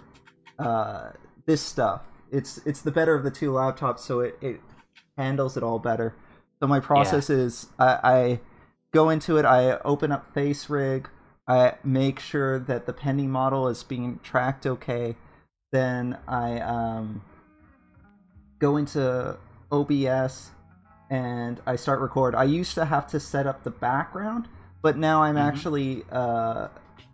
this stuff. It's the better of the 2 laptops, so it handles it all better. So my process is I go into it, I open up FaceRig, I make sure that the pending model is being tracked okay. Then I go into OBS and I start record. I used to have to set up the background, but now I'm actually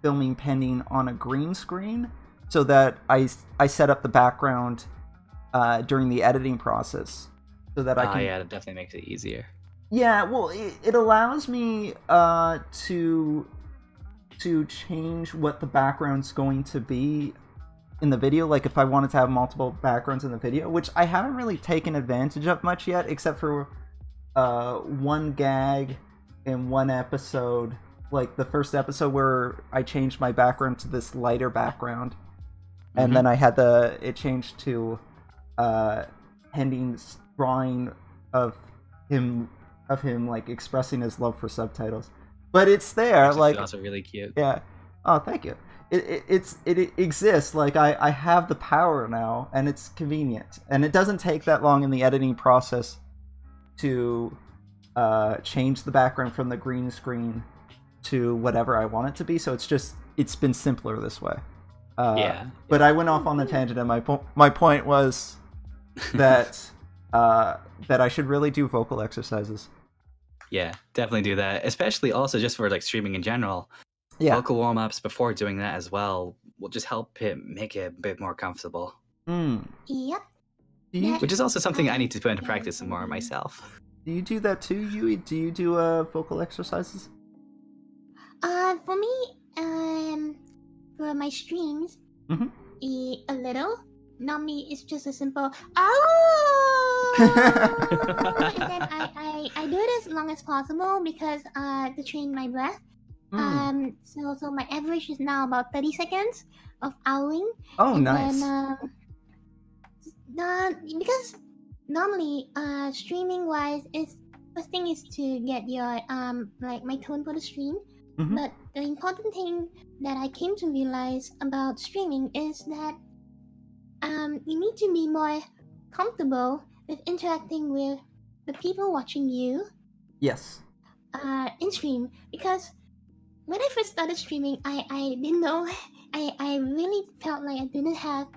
filming pending on a green screen, so that I set up the background during the editing process, so that I can. Yeah, that definitely makes it easier. Yeah, well, it allows me to change what the background's going to be in the video, like if I wanted to have multiple backgrounds in the video, which I haven't really taken advantage of much yet, except for one gag in one episode, like the first episode where I changed my background to this lighter background, and then I had it changed to Pending's drawing of him like expressing his love for subtitles, but it's there. Which Like is also really cute. yeah. Oh, thank you. It exists. Like I have the power now, and it's convenient, and it doesn't take that long in the editing process to change the background from the green screen to whatever I want it to be. So it's been simpler this way. Yeah. But I went off on a tangent, and my point was that that I should really do vocal exercises. Yeah, definitely do that. Especially also just for like streaming in general. Yeah. Vocal warm-ups before doing that as well will just help it make it a bit more comfortable. Mm. Yep. Do you Which is also something I need to put into practice some more myself. do you do that too, Yui? Do you do vocal exercises? For me, for my streams, Mhm. a little. Normally, it's just a simple oh, and then I do it as long as possible because to train my breath. So my average is now about 30 seconds of owling. Oh, And nice. Then, because normally, streaming wise, is first thing is to get your like my tone for the stream. Mhm. But the important thing that I came to realize about streaming is that you need to be more comfortable with interacting with the people watching you Yes. in stream, because when I first started streaming, I didn't know. I really felt like I didn't have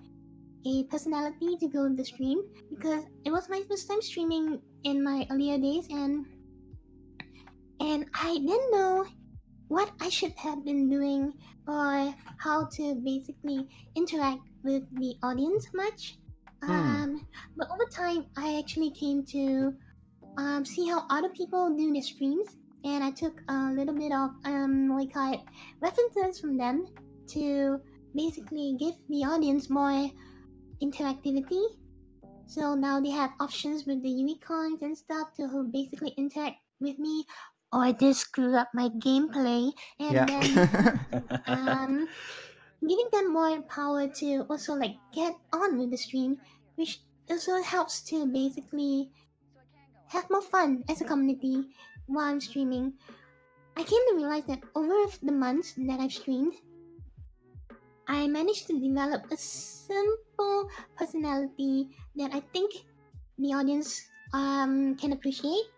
a personality to go in the stream because it was my first time streaming in my earlier days, and I didn't know what I should have been doing or how to basically interact with the audience much. But over time, I actually came to see how other people do their streams, and I took a little bit of what you call it, references from them to basically give the audience more interactivity. So now they have options with the unicorns and stuff to who basically interact with me, or they screw up my gameplay, and then giving them more power to also like get on with the stream, which also helps to basically have more fun as a community while I'm streaming. I came to realize that over the months that I've streamed, I managed to develop a simple personality that I think the audience can appreciate,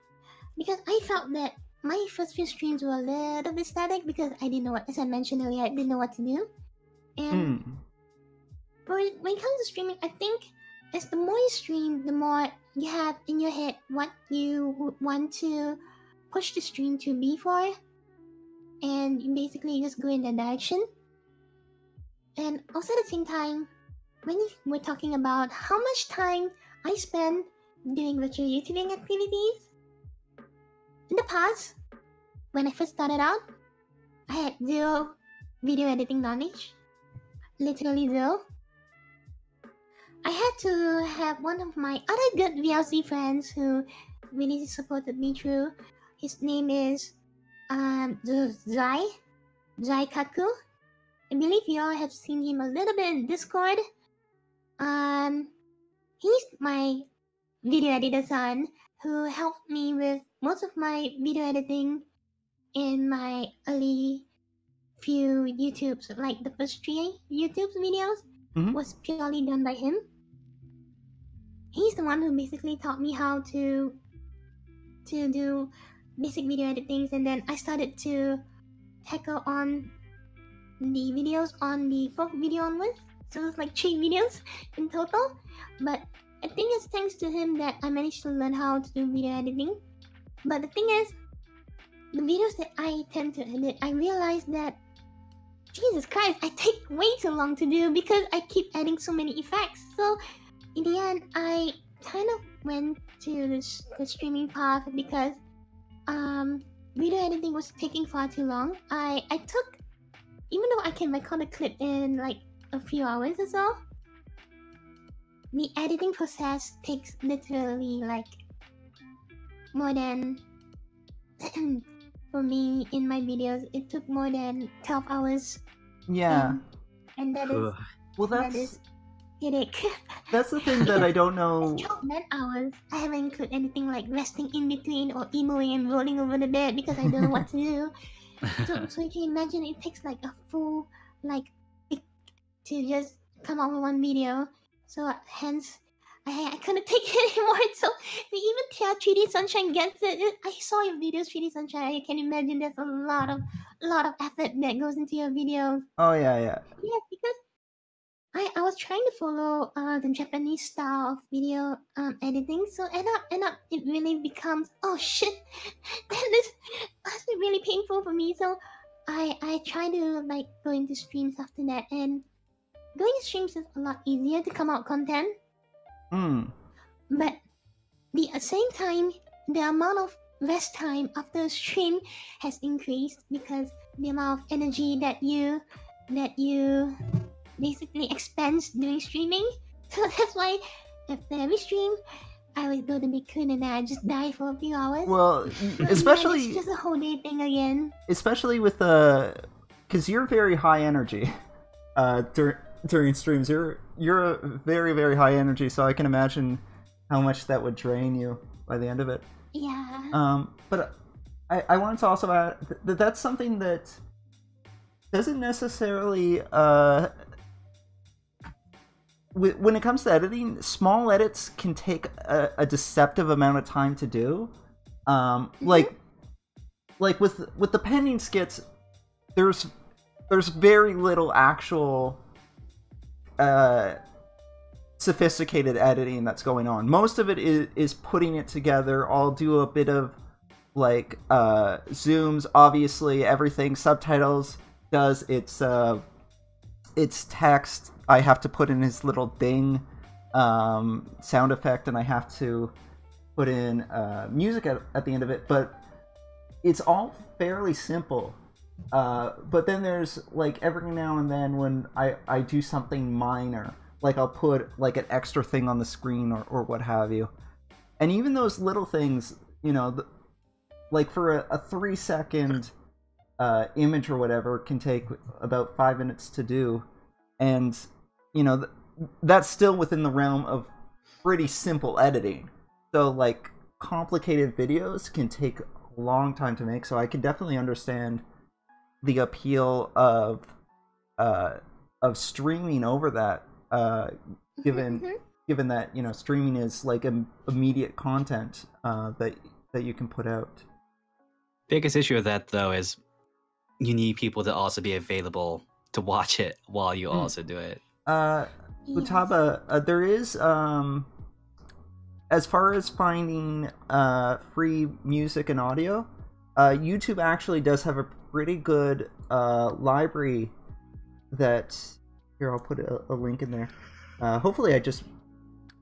because I felt that my first few streams were a little bit static because I didn't know what, as I mentioned earlier, I didn't know what to do. And when it comes to streaming, I think as the more you stream, the more you have in your head what you would want to push the stream to be for, and you basically just go in that direction. And also at the same time, when we're talking about how much time I spend doing virtual YouTubing activities, in the past, when I first started out, I had zero video editing knowledge. Literally zero. I had to have one of my other good VLC friends who really supported me through. His name is Zai Kaku. I believe you all have seen him a little bit in Discord. He's my video editor son who helped me with most of my video editing in my early few YouTubes, like the first 3 YouTube videos was purely done by him. He's the one who basically taught me how to do basic video editing, and then I started to tackle on the videos on the 4th video onwards. So it's like 3 videos in total. But I think it's thanks to him that I managed to learn how to do video editing. But the thing is, the videos that I tend to edit, I realized that Jesus Christ, I take way too long to do because I keep adding so many effects. So in the end, I kind of went to the streaming path because video editing was taking far too long. I took, even though I can record a clip in like a few hours or so, the editing process takes literally like more than for me in my videos it took more than 12 hours. Yeah. And that is well, that is headache. That's the thing that I don't know. 12 man hours. I haven't included anything like resting in between or emoing and rolling over the bed because I don't know what to do. So you can imagine it takes like a full to just come out with one video. So hence I couldn't take it anymore. So they even tell 3D Sunshine gets it. I saw your videos, 3D Sunshine. I can imagine there's a lot of effort that goes into your videos. Oh yeah. Yeah, because I was trying to follow the Japanese style of video editing, so end up it really becomes, oh shit, that's really painful for me. So I try to like go into streams after that, and going to streams is a lot easier to come out content. But the same time, the amount of rest time after a stream has increased because the amount of energy that you basically expense doing streaming. So that's why after every stream, I would go to Bikun and I just die for a few hours. Well, But especially it's just a whole day thing again. especially with because you're very high energy during streams. You're a very, very high energy, so I can imagine how much that would drain you by the end of it. Yeah. But I wanted to also add that that's something that doesn't necessarily when it comes to editing, small edits can take a deceptive amount of time to do. Like with the pending skits, there's very little actual sophisticated editing that's going on. Most of it is putting it together. I'll do a bit of like zooms, obviously everything, subtitles does its text. I have to put in his little ding sound effect, and I have to put in music at the end of it, but it's all fairly simple. But then there's like every now and then when I do something minor, like I'll put like an extra thing on the screen or what have you. And even those little things, you know, like for a 3-second image or whatever can take about 5 minutes to do. And, you know, that's still within the realm of pretty simple editing. So, like, complicated videos can take a long time to make, so I can definitely understand the appeal of streaming over that, given that, you know, streaming is like immediate content that you can put out. Biggest issue with that, though, is you need people to also be available to watch it while you also do it. Futaba, there is, as far as finding free music and audio, YouTube actually does have a pretty good library that... Here, I'll put a link in there. Hopefully I just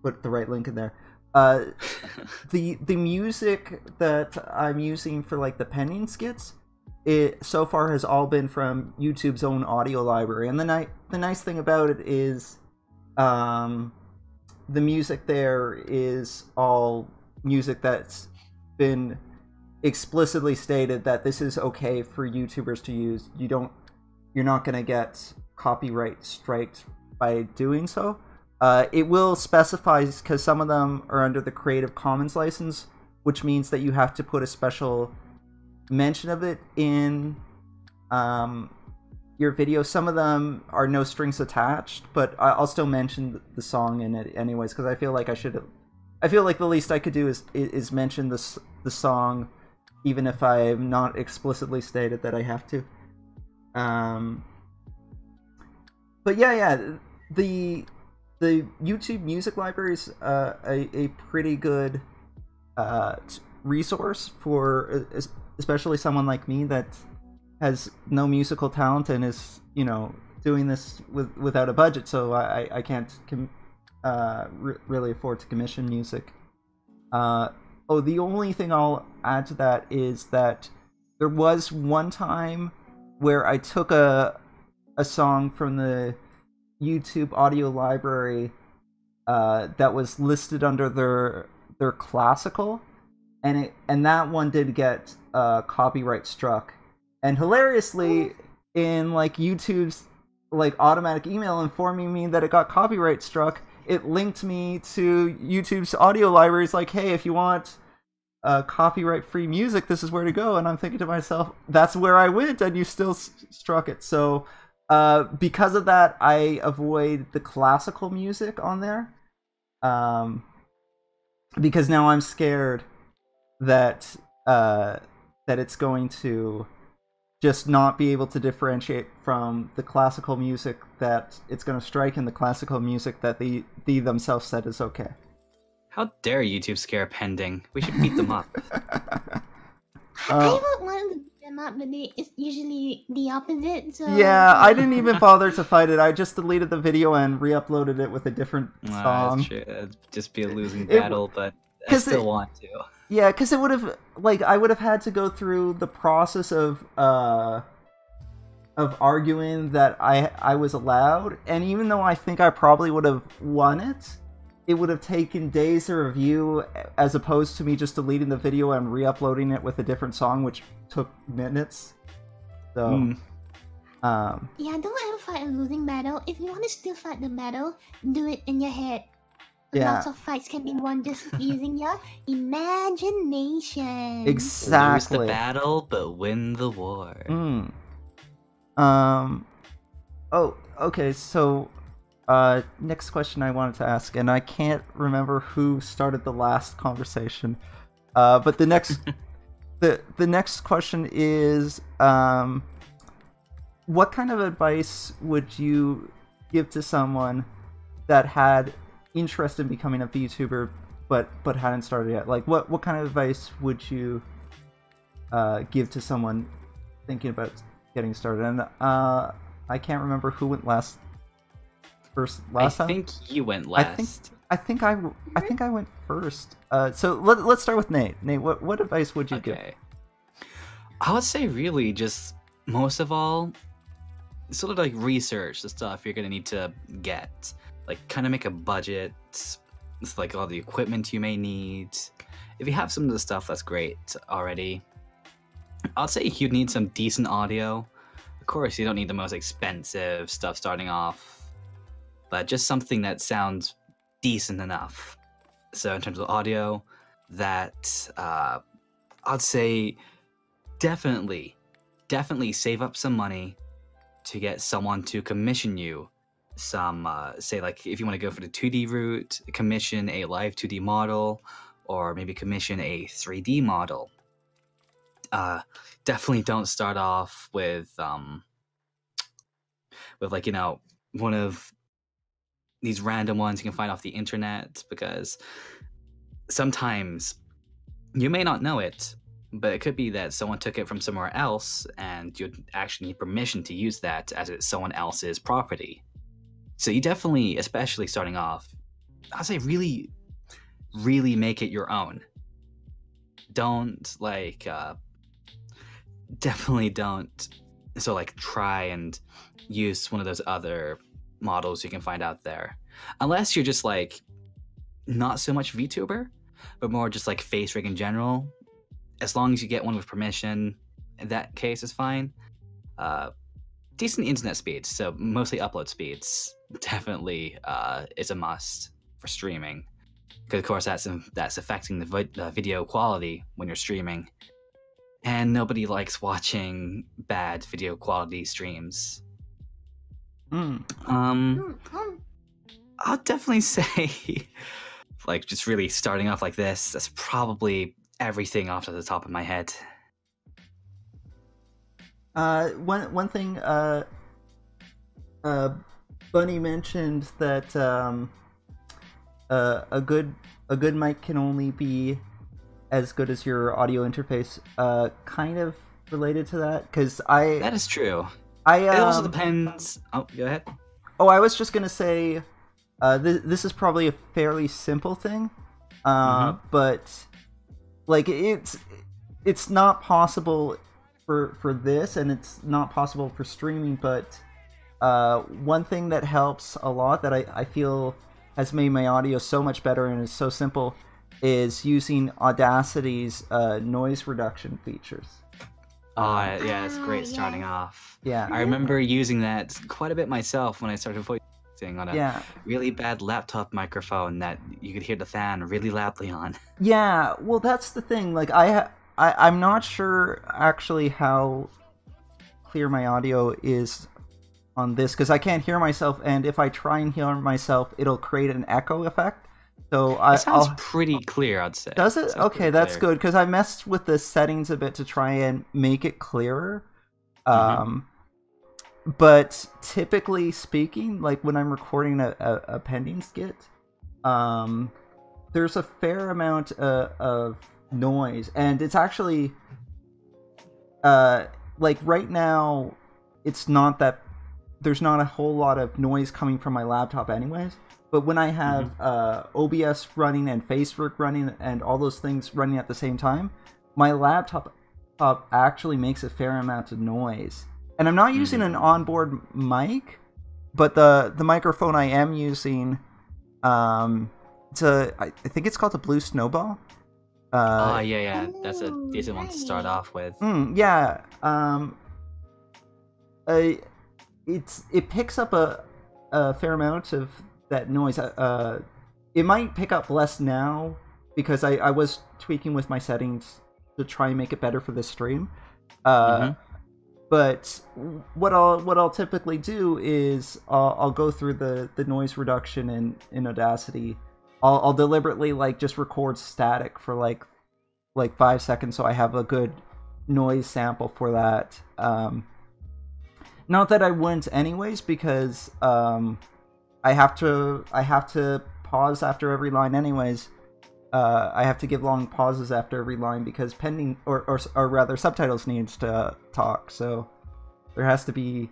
put the right link in there. The music that I'm using for like the pending skits, it so far has all been from YouTube's own audio library, and the nice thing about it is the music there is all music that's been explicitly stated that this is okay for YouTubers to use. You're not going to get copyright striked by doing so. It will specify, because some of them are under the Creative Commons license, which means that you have to put a special mention of it in your video. Some of them are no strings attached, but I'll still mention the song in it anyways, because I feel like the least I could do is mention the song, even if I'm not explicitly stated that I have to. But yeah, the YouTube music library is a pretty good resource for especially someone like me that has no musical talent and is, you know, doing this without a budget, so I can't really afford to commission music. The only thing I'll add to that is that there was one time where I took a song from the YouTube audio library that was listed under their classical, and that one did get copyright struck. And hilariously, in like YouTube's like automatic email informing me that it got copyright struck. It linked me to YouTube's audio libraries, like, hey, if you want copyright-free music, this is where to go. And I'm thinking to myself, that's where I went, and you still struck it. So because of that, I avoid the classical music on there, because now I'm scared that that it's going to just not be able to differentiate from the classical music that it's going to strike and the classical music that they themselves said is okay. How dare YouTube scare pending? We should beat them up. I don't want to beat them up, but it's usually the opposite. So yeah, I didn't even bother to fight it. I just deleted the video and re-uploaded it with a different song. It'd just be a losing battle, but I still want to. Yeah, because it would have, like, I would have had to go through the process of arguing that I was allowed, and even though I think I probably would have won it, it would have taken days to review, as opposed to me just deleting the video and re-uploading it with a different song, which took minutes. So, yeah, don't ever fight a losing battle. If you want to still fight the battle, do it in your head. yeah, Lots of fights can be won just using your imagination. exactly. Lose the battle, but win the war. Oh, okay, so next question I wanted to ask, and I can't remember who started the last conversation, but the next the next question is, what kind of advice would you give to someone that had interest in becoming a VTuber but hadn't started yet? Like, what kind of advice would you give to someone thinking about getting started? And I can't remember who went last time. I think you went last. I think I went first. So let's start with Nate. Nate, what advice would you give? I would say really just most of all, sort of like research the stuff you're gonna need to get. Like, kind of make a budget. It's like all the equipment you may need. If you have some of the stuff, that's great already. I'd say you'd need some decent audio. Of course, you don't need the most expensive stuff starting off, but just something that sounds decent enough. So in terms of audio, that I'd say definitely save up some money to get someone to commission you some, say, like, if you want to go for the 2D route, commission a live 2D model, or maybe commission a 3D model. Definitely don't start off with like, you know, one of these random ones you can find off the internet, because sometimes you may not know it, but it could be that someone took it from somewhere else and you'd actually need permission to use that as it's someone else's property. So you definitely, especially starting off, I'd say really make it your own. Don't, like, definitely don't, so, like, try and use one of those other models you can find out there. Unless you're just, like, not so much VTuber, but more just, like, face rig in general. As long as you get one with permission, in that case is fine. Decent internet speeds, so mostly upload speeds, definitely is a must for streaming, because of course that's affecting the video quality when you're streaming, and nobody likes watching bad video quality streams. I'll definitely say, like, just really starting off like this, that's probably everything off to the top of my head. One thing, Bunny mentioned that a good mic can only be as good as your audio interface. Kind of related to that, because that is true. It also depends. Oh, go ahead. Oh, I was just gonna say, this is probably a fairly simple thing, but, like, it's not possible for this, and it's not possible for streaming, but one thing that helps a lot that I feel has made my audio so much better and is so simple is using Audacity's noise reduction features. Yeah, it's great starting yes. off. Yeah. I remember using that quite a bit myself when I started voicing on a really bad laptop microphone that you could hear the fan really loudly on. Yeah, well, that's the thing. Like, I'm not sure actually how clear my audio is on this because I can't hear myself, and if I try and hear myself, it'll create an echo effect. So It sounds pretty clear, I'd say. Does it? Okay, that's good because I messed with the settings a bit to try and make it clearer. But typically speaking, like when I'm recording a pending skit, there's a fair amount of noise, and it's actually like right now, it's not that there's not a whole lot of noise coming from my laptop, anyways. But when I have OBS running and Facebook running and all those things running at the same time, my laptop actually makes a fair amount of noise. And I'm not using an onboard mic, but the microphone I am using, I think it's called the Blue Snowball. Yeah. That's a decent one to start off with. Yeah. It picks up a fair amount of that noise. It might pick up less now because I was tweaking with my settings to try and make it better for this stream. But what I'll typically do is I'll go through the noise reduction in Audacity. I'll deliberately like just record static for like 5 seconds so I have a good noise sample for that. Not that I wouldn't anyways, because I have to pause after every line anyways. I have to give long pauses after every line because pending or rather subtitles needs to talk, so there has to be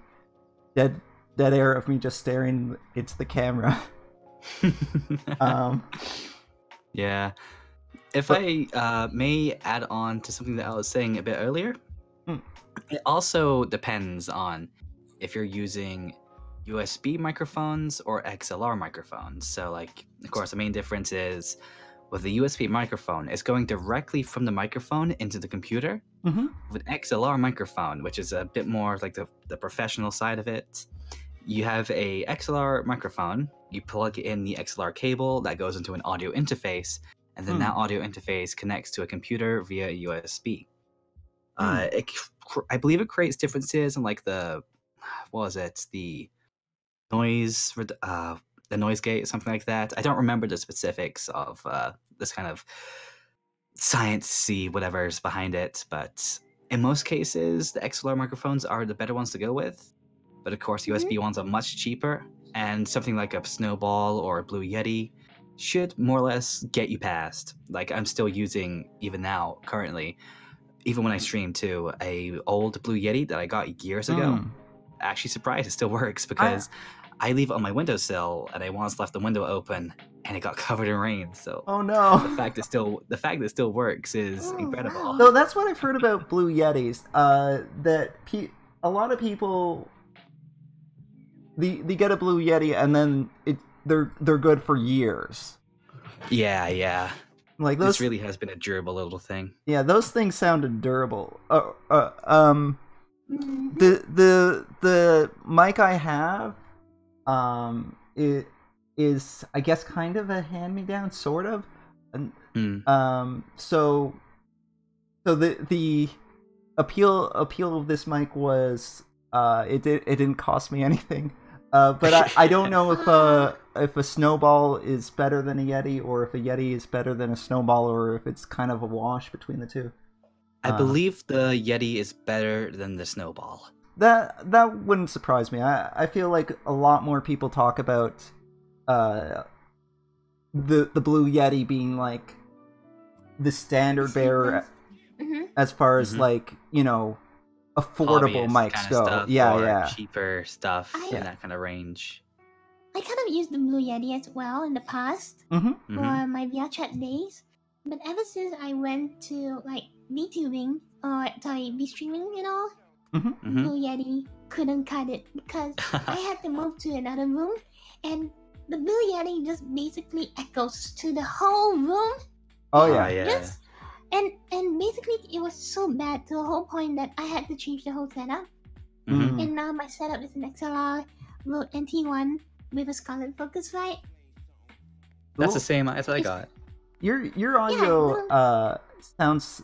dead air of me just staring into the camera. Yeah. If I may add on to something that I was saying a bit earlier, it also depends on if you're using USB microphones or XLR microphones. So, like, of course, the main difference is with the USB microphone, it's going directly from the microphone into the computer. With XLR microphone, which is a bit more like the professional side of it, you have a XLR microphone, you plug in the XLR cable that goes into an audio interface, and then that audio interface connects to a computer via USB. I believe it creates differences in like the noise, the noise gate, something like that. I don't remember the specifics of this kind of science-y whatever's behind it, but in most cases, the XLR microphones are the better ones to go with. But of course, USB ones are much cheaper, and something like a Snowball or a Blue Yeti should more or less get you past. Like, I'm still using, even now, currently, even when I stream too, a old Blue Yeti that I got years ago. Actually surprised it still works because I leave it on my windowsill and I once left the window open and it got covered in rain. So oh no, the fact that it still works is incredible. No, that's what I've heard about Blue Yetis. That a lot of people they get a Blue Yeti and then they're good for years. Yeah. Like this really has been a durable little thing. Yeah, those things sounded durable. The mic I have, it is, I guess, kind of a hand-me-down, sort of. So the appeal of this mic was it didn't cost me anything. But I don't know if a Snowball is better than a Yeti, or if a Yeti is better than a Snowball, or if it's kind of a wash between the two. I believe the Yeti is better than the Snowball. That wouldn't surprise me. I feel like a lot more people talk about the Blue Yeti being like the standard bearer as far as like, you know, affordable Hobbyist mics go. Stuff, yeah, cheaper stuff in that kind of range. I kind of used the Blue Yeti as well in the past for my VR chat days, but ever since I went to like VTubing or VStreaming and all, Blue Yeti couldn't cut it because I had to move to another room, and the Blue Yeti just basically echoes to the whole room. Oh yeah. and basically it was so bad to the whole point that I had to change the whole setup. Mhm. And now my setup is an XLR Rode NT1 with a Scarlett Focusrite. That's the Cool. same as I got. Your audio sounds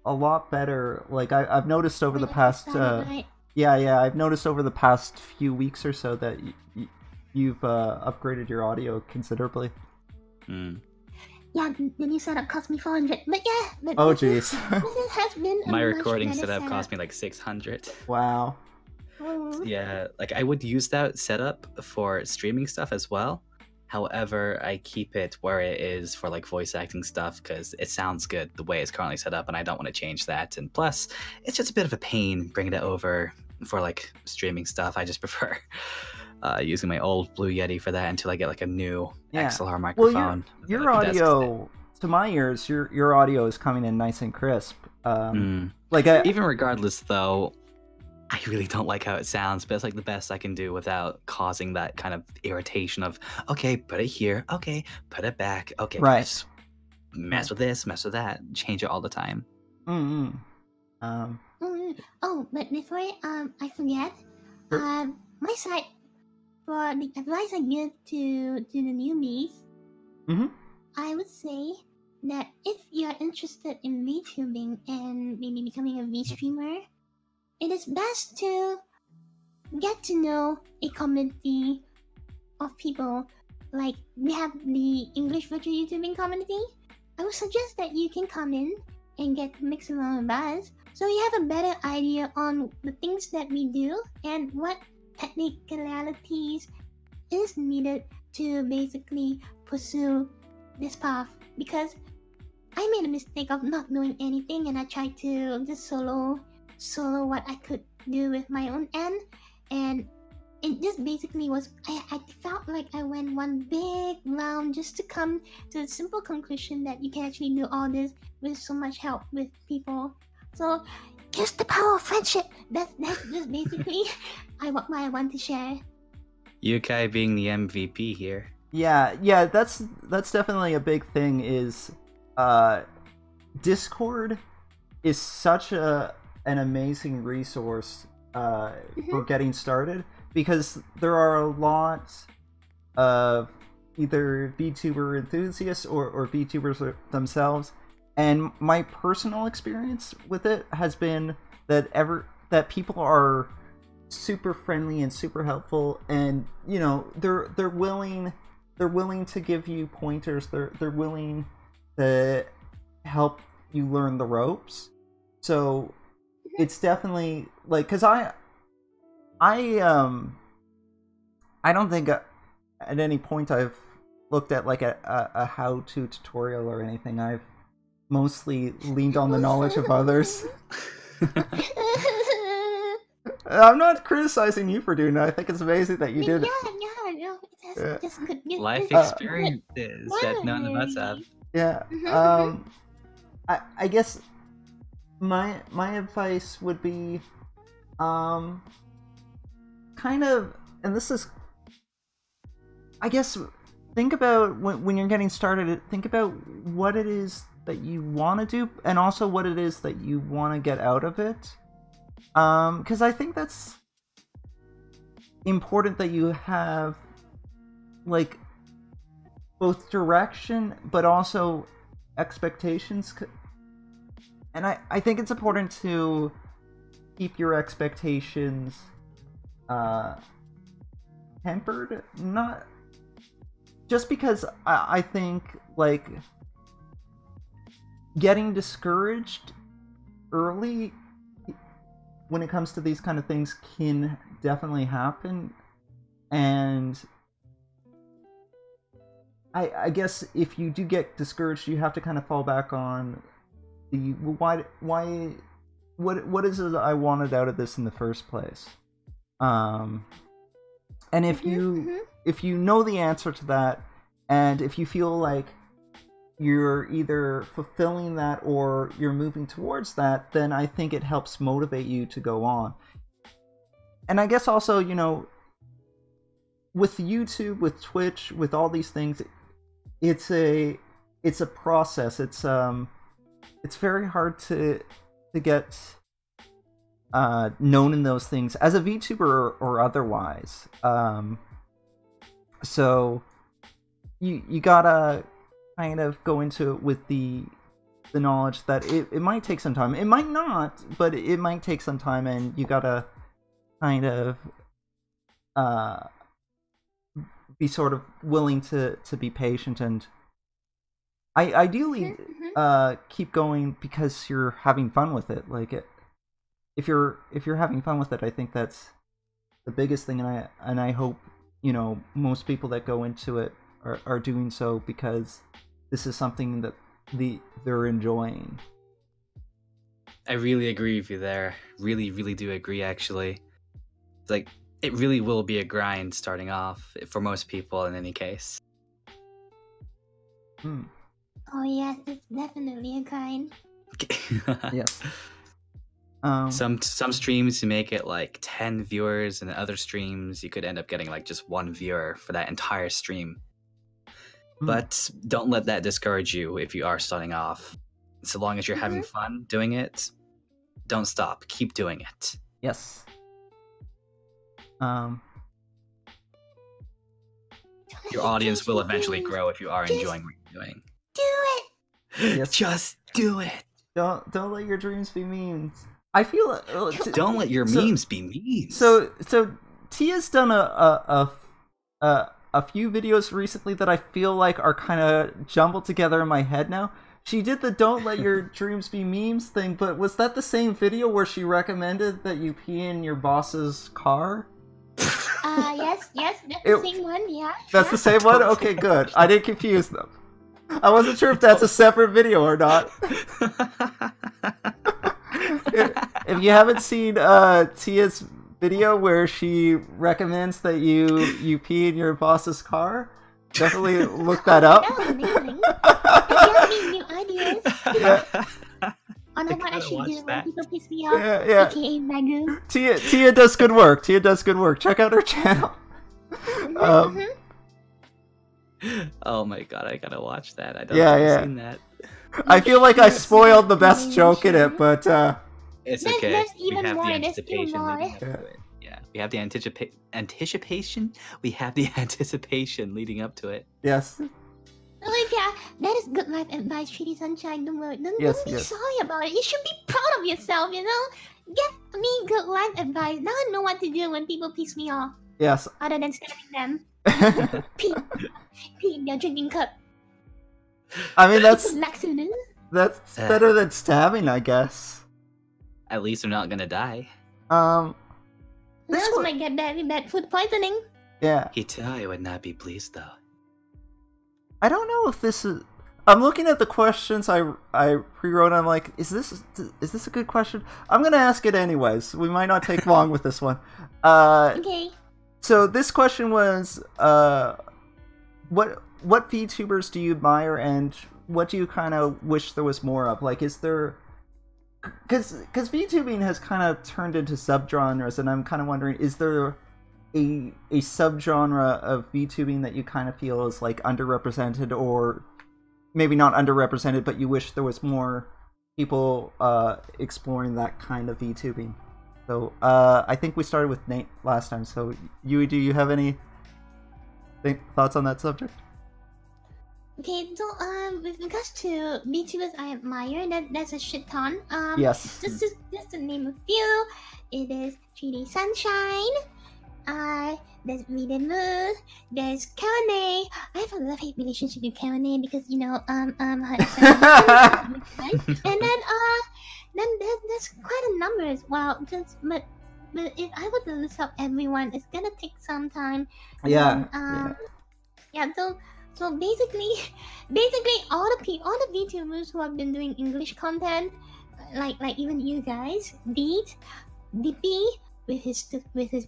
a lot better. Like I've noticed over the Wait, past Scarlett, right? yeah, I've noticed over the past few weeks or so that you've upgraded your audio considerably. Mm. Yeah, the new setup cost me 400. But yeah, but Oh this jeez. has been a My much recording better setup cost me like 600. Wow. Oh. Yeah, like I would use that setup for streaming stuff as well. However, I keep it where it is for like voice acting stuff because it sounds good the way it's currently set up, and I don't want to change that. And plus, it's just a bit of a pain bringing it over for like streaming stuff. I just prefer using my old Blue Yeti for that until I get like a new Yeah. XLR Well, microphone. your with, like, a desk audio, to my ears, your audio is coming in nice and crisp. Mm. Like Even regardless, though, I really don't like how it sounds, but it's like the best I can do without causing that kind of irritation of, okay, put it here, okay, put it back, okay, Right. just mess with this, mess with that, change it all the time. Oh, but before I forget, Sure. my side for the advice I give to the newbies, Mhm. I would say that if you are interested in VTubing and maybe becoming a VStreamer, it is best to get to know a community of people. Like we have the English virtual YouTubing community. I would suggest that you can come in and get to mix around with us, so you have a better idea on the things that we do and what technicalities is needed to basically pursue this path. Because I made a mistake of not knowing anything, and I tried to just solo what I could do with my own end, and it just basically was I felt like I went one big round just to come to the simple conclusion that you can actually do all this with so much help with people. So use the power of friendship. That's just basically what I want to share. Yukai being the MVP here. Yeah, that's definitely a big thing. Is Discord is such an amazing resource for getting started, because there are a lot of either VTuber enthusiasts or VTubers themselves, and my personal experience with it has been that people are super friendly and super helpful, and you know they're willing to give you pointers. They're willing to help you learn the ropes. So it's definitely like, because I don't think at any point I've looked at like a how-to tutorial or anything. I've mostly leaned on the knowledge of others. I'm not criticizing you for doing that. I think it's amazing that you did it. Yeah, it's just good. Life it's experiences that none of us have. Yeah. I guess my advice would be kind of, and this is, I guess, think about when you're getting started, think about what it is that you want to do, and also what it is that you want to get out of it. Because I think that's important, that you have like both direction but also expectations. And I think it's important to keep your expectations tempered. Not just because I think like getting discouraged early when it comes to these kind of things can definitely happen. And I guess if you do get discouraged, you have to kind of fall back on the what is it I wanted out of this in the first place. And if you know the answer to that, and if you feel like you're either fulfilling that or you're moving towards that, then I think it helps motivate you to go on. And I guess also, you know, with YouTube, with Twitch, with all these things, it's a process. It's it's very hard to get known in those things as a VTuber or otherwise. So you gotta kind of go into it with the knowledge that it might take some time. It might not, but it might take some time, and you gotta kind of be sort of willing to be patient and ideally keep going because you're having fun with it. Like if you're having fun with it, I think that's the biggest thing, and I hope, you know, most people that go into it are doing so because this is something that they're enjoying. I really agree with you there. Really, really do agree, actually. Like, it really will be a grind starting off for most people in any case. Oh yes, it's definitely a grind. Yeah. Some streams you make it like 10 viewers, and other streams you could end up getting like just 1 viewer for that entire stream. But don't let that discourage you if you are starting off. So long as you're having fun doing it, don't stop. Keep doing it. Yes. Your audience will eventually grow if you are enjoying what you're doing. Do it. Yes. Just do it. Don't let your dreams be memes. I feel Don't let your memes be memes. So Tia's done a few videos recently that I feel like are kind of jumbled together in my head now. She did the "Don't let your dreams be memes" thing, but was that the same video where she recommended that you pee in your boss's car? Yes, that's the same one. Yeah. That's the same one. Okay, good. I didn't confuse them. I wasn't sure if that's a separate video or not. If you haven't seen Tia's video where she recommends that you pee in your boss's car, definitely look that up. That was amazing. If you have any new ideas on what I should do when people piss me off, aka Magu. Tia does good work. Check out her channel. Oh my god, I gotta watch that. I don't have seen that. I feel like I spoiled the best joke in it, but it's okay. There's even we have more. the There's even anticipation more. leading up to it. Yeah, we have the anticipation. We have the anticipation leading up to it. Yes. Oh yeah, that is good life advice, Treaty Sunshine. Don't be sorry about it. You should be proud of yourself, you know? Get me good life advice. Now I know what to do when people piss me off. Yes. Other than stabbing them. Pee in their drinking cup. I mean, that's accident. That's better than stabbing, I guess. At least they're not gonna die. This might get very bad food poisoning. Yeah. Hitai would not be pleased though. I don't know if this is. I'm looking at the questions I pre-wrote. I'm like, is this a good question? I'm gonna ask it anyways. We might not take long with this one. Okay. So this question was, what VTubers do you admire, and what do you kind of wish there was more of? Like, is there, because VTubing has kind of turned into subgenres, and I'm kind of wondering, is there a subgenre of VTubing that you kind of feel is like underrepresented, or maybe not underrepresented, but you wish there was more people exploring that kind of VTubing? So I think we started with Nate last time. So Yui, do you have any thoughts on that subject? Okay, so with regards to VTubers I admire, that's a shit ton. Yes. Just to name a few, it is 3D Sunshine. There's Vtubers, there's Karen. I have a love-hate relationship with Karen because, you know, her and then there's quite a number as well. But if I were to list out everyone, it's gonna take some time. Yeah. So basically all the VTubers who have been doing English content, like even you guys, Dippy with his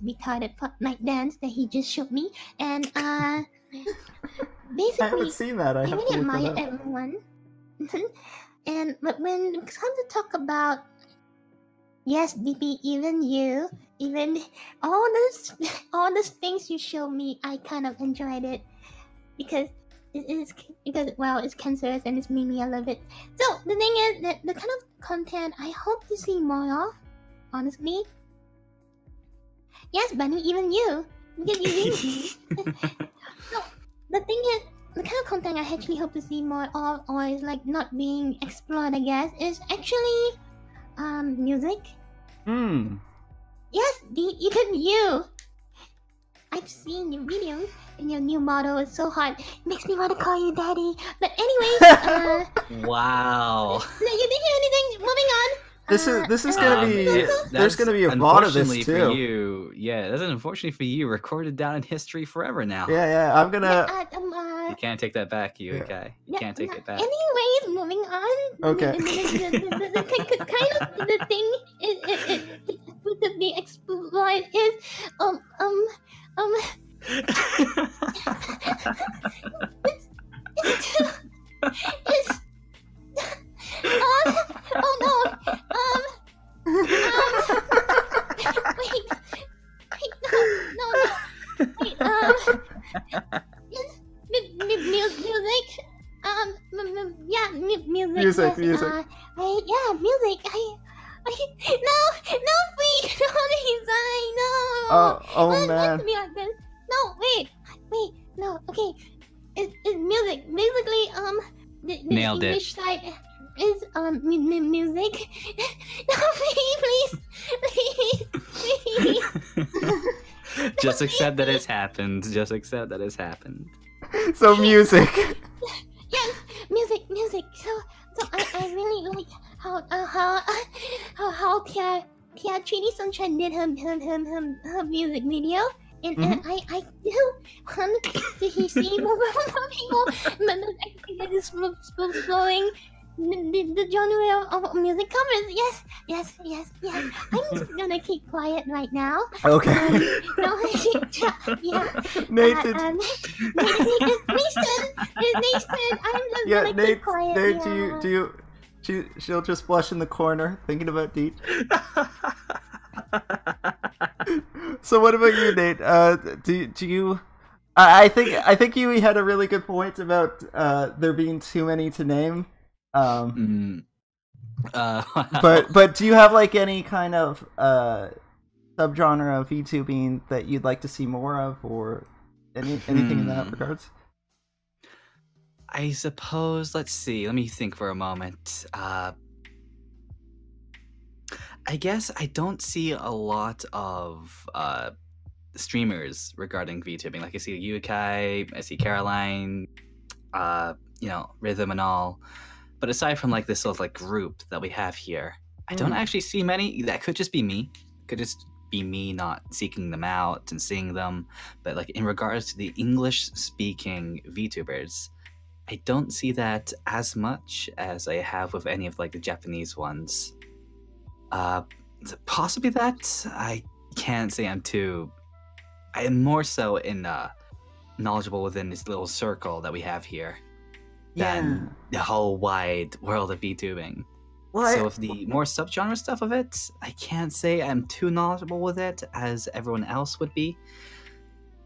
retarded Fortnite dance that he just showed me, and basically I haven't seen that. I really admire everyone. But when it's time to talk about, yes, DP, even you, even all those things you showed me, I kind of enjoyed it because it's because it's cancerous and it's me. I love it. So the thing is that the kind of content I hope to see more of, honestly. Yes, Bunny, even you, because you So the thing is, the kind of content I actually hope to see more of, or is like not being explored, I guess, is actually music. Yes, even you. I've seen your videos, and your new motto is so hot. It makes me want to call you daddy. But anyways, Wow. No, you didn't hear anything. Moving on. This is gonna be. There's gonna be a lot of this too. For you, yeah, that's unfortunately for you. Recorded down in history forever now. Yeah. I'm gonna. You can't take that back, you. Okay, you can't take it back. Anyways, moving on. Okay. The thing is to be explored is it's oh no music music. Music. Music. No, wait, don't resign, no. Oh man. Let's be like this. No, wait, no, okay. It's music. Basically, the Nailed English it. side is music. No, please. Just accept that it's happened. Just accept that it's happened. So music. Yes, music. So I really like how Tia 3D Sunshine did her music video. And I do want to see more people, but I think it is flowing the genre of music covers. Yes. I'm just gonna keep quiet right now. Okay. No, yeah. Nathan. Nathan. I'm just gonna keep quiet. Nate, do you? She'll just blush in the corner, thinking about Deet. So what about you, Nate? Do you? I think you had a really good point about there being too many to name. But do you have like any kind of subgenre of VTubing that you'd like to see more of, or anything in that regards? I suppose. Let's see. Let me think for a moment. I guess I don't see a lot of streamers regarding VTubing. Like I see Yukai, I see Caroline, Rhythm and all. But aside from like this sort of like group that we have here, I don't actually see many. That could just be me. Could just be me not seeking them out and seeing them. But like in regards to the English-speaking VTubers, I don't see that as much as I have with any of like the Japanese ones. Possibly that. I can't say I am more so in knowledgeable within this little circle that we have here than the whole wide world of VTubing. Well, so if the more subgenre stuff of it, I can't say I'm too knowledgeable with it as everyone else would be.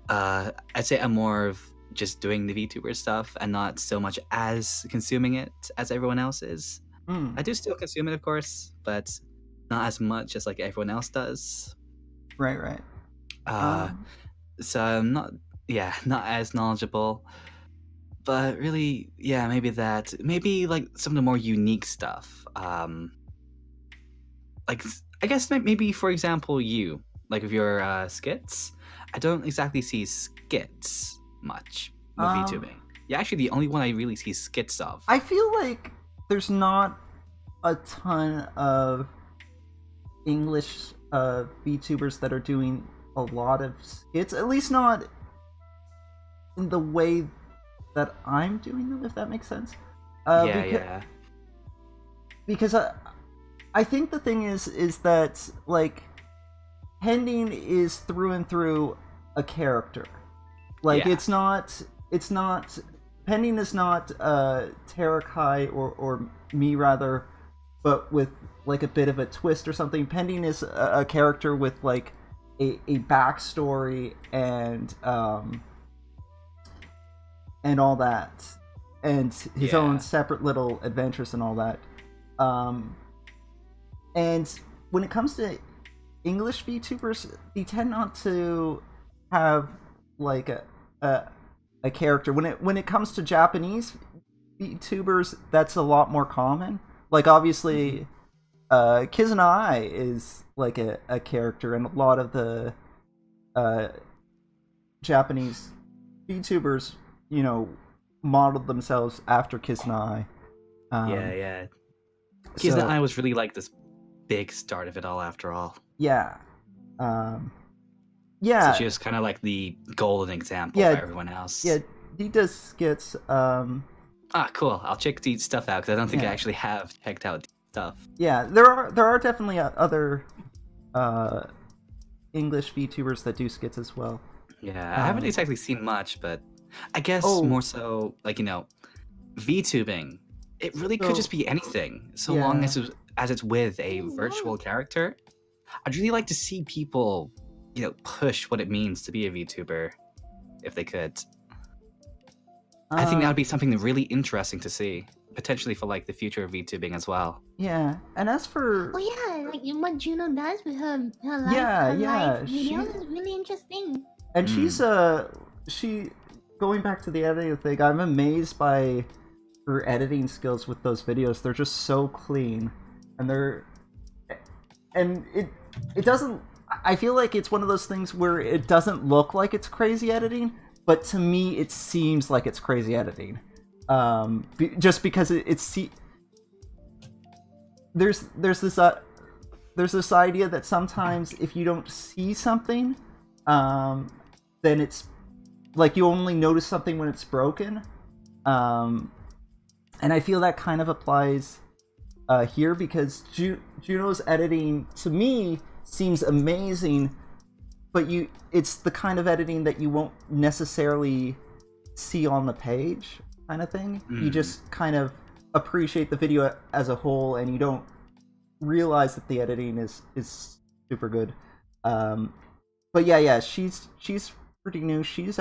I'd say I'm more of just doing the VTuber stuff and not so much as consuming it as everyone else is. I do still consume it, of course, but not as much as like everyone else does. Right. So I'm not as knowledgeable. But really, yeah, maybe that. Maybe like some of the more unique stuff. Like I guess maybe for example you, like with your skits. I don't exactly see skits much with VTubing. You're actually the only one I really see skits of. I feel like there's not a ton of English VTubers that are doing a lot of skits, at least not in the way that I'm doing them, if that makes sense. Because I think the thing is that like Pending is through and through a character. Like it's not Pending is not Terakai or me rather, but with like a bit of a twist or something. Pending is a character with like a backstory and and all that, and his Yeah. own separate little adventures and all that. And when it comes to English VTubers, they tend not to have like a character. When it comes to Japanese VTubers, that's a lot more common. Like obviously, Kizuna is like a character, and a lot of the Japanese VTubers, you know, modeled themselves after Kizuna. Yeah. Kizuna was really like this big start of it all, after all. Yeah. So she was kind of like the golden example for everyone else. Yeah, he does skits. Cool. I'll check the stuff out because I don't think I actually have checked out the stuff. Yeah, there are definitely other English VTubers that do skits as well. Yeah, I haven't exactly seen much, but I guess more so, like, you know, VTubing. It really could just be anything, so long as it's with a virtual character. I'd really like to see people, you know, push what it means to be a VTuber, if they could. I think that would be something really interesting to see, potentially for like the future of VTubing as well. Yeah, and as for like what Juno does with her live, live videos is really interesting. And she going back to the editing thing, I'm amazed by her editing skills with those videos. They're just so clean, and it doesn't. I feel like it's one of those things where it doesn't look like it's crazy editing, but to me it seems like it's crazy editing. Just because there's this idea that sometimes if you don't see something, then it's like you only notice something when it's broken. And I feel that kind of applies here, because Juno's editing to me seems amazing, but it's the kind of editing that you won't necessarily see on the page, kind of thing. You just kind of appreciate the video as a whole, and you don't realize that the editing is super good. But yeah, she's pretty new. She's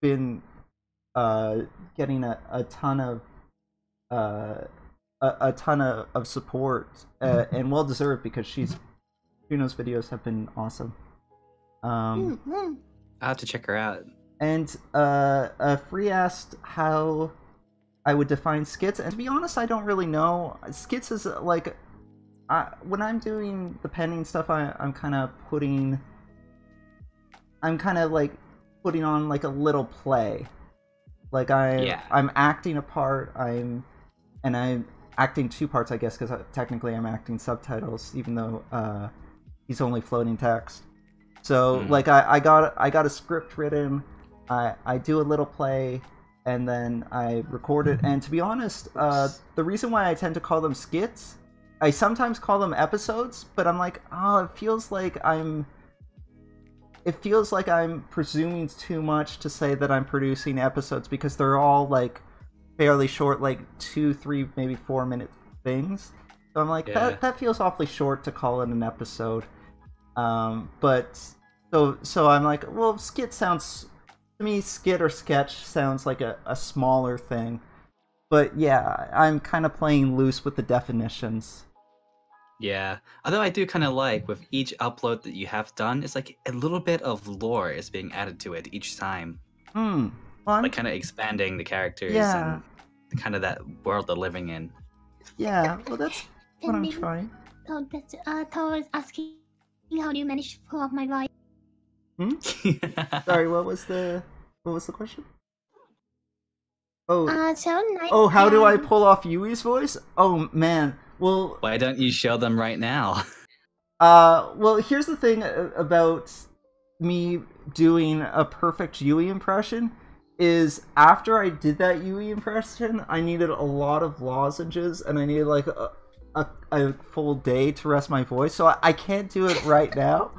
been getting a ton of support, and well deserved, because Juno's videos have been awesome. I'll have to check her out. And Free asked how I would define skits, and to be honest, I don't really know. Skits is like, when I'm doing the pending stuff, I'm kind of like putting on like a little play. Like I'm acting a part. I'm acting two parts, I guess, because technically I'm acting subtitles, even though he's only floating text. So like I got a script written. I do a little play, and then I record it. And to be honest, the reason why I tend to call them skits, I sometimes call them episodes, but I'm like, it feels like I'm presuming too much to say that I'm producing episodes, because they're all like fairly short, like 2, 3, maybe 4 minute things. So I'm like, that feels awfully short to call it an episode. But so I'm like, well, skit sounds to me, skit or sketch sounds like a smaller thing. But yeah, I'm kind of playing loose with the definitions. Yeah, although I do kind of like with each upload that you have done, it's like a little bit of lore is being added to it each time. Well, like kind of expanding the characters and kind of that world they're living in. Yeah, well, that's what I'm trying. Toad was asking, how do you manage to pull off my voice? Sorry, what was the question? So how do I pull off Yui's voice? Oh man, well, why don't you show them right now? Well, here's the thing about me doing a perfect Yui impression is after I did that Yui impression, I needed a lot of lozenges, and I needed like a full day to rest my voice, so I can't do it right now.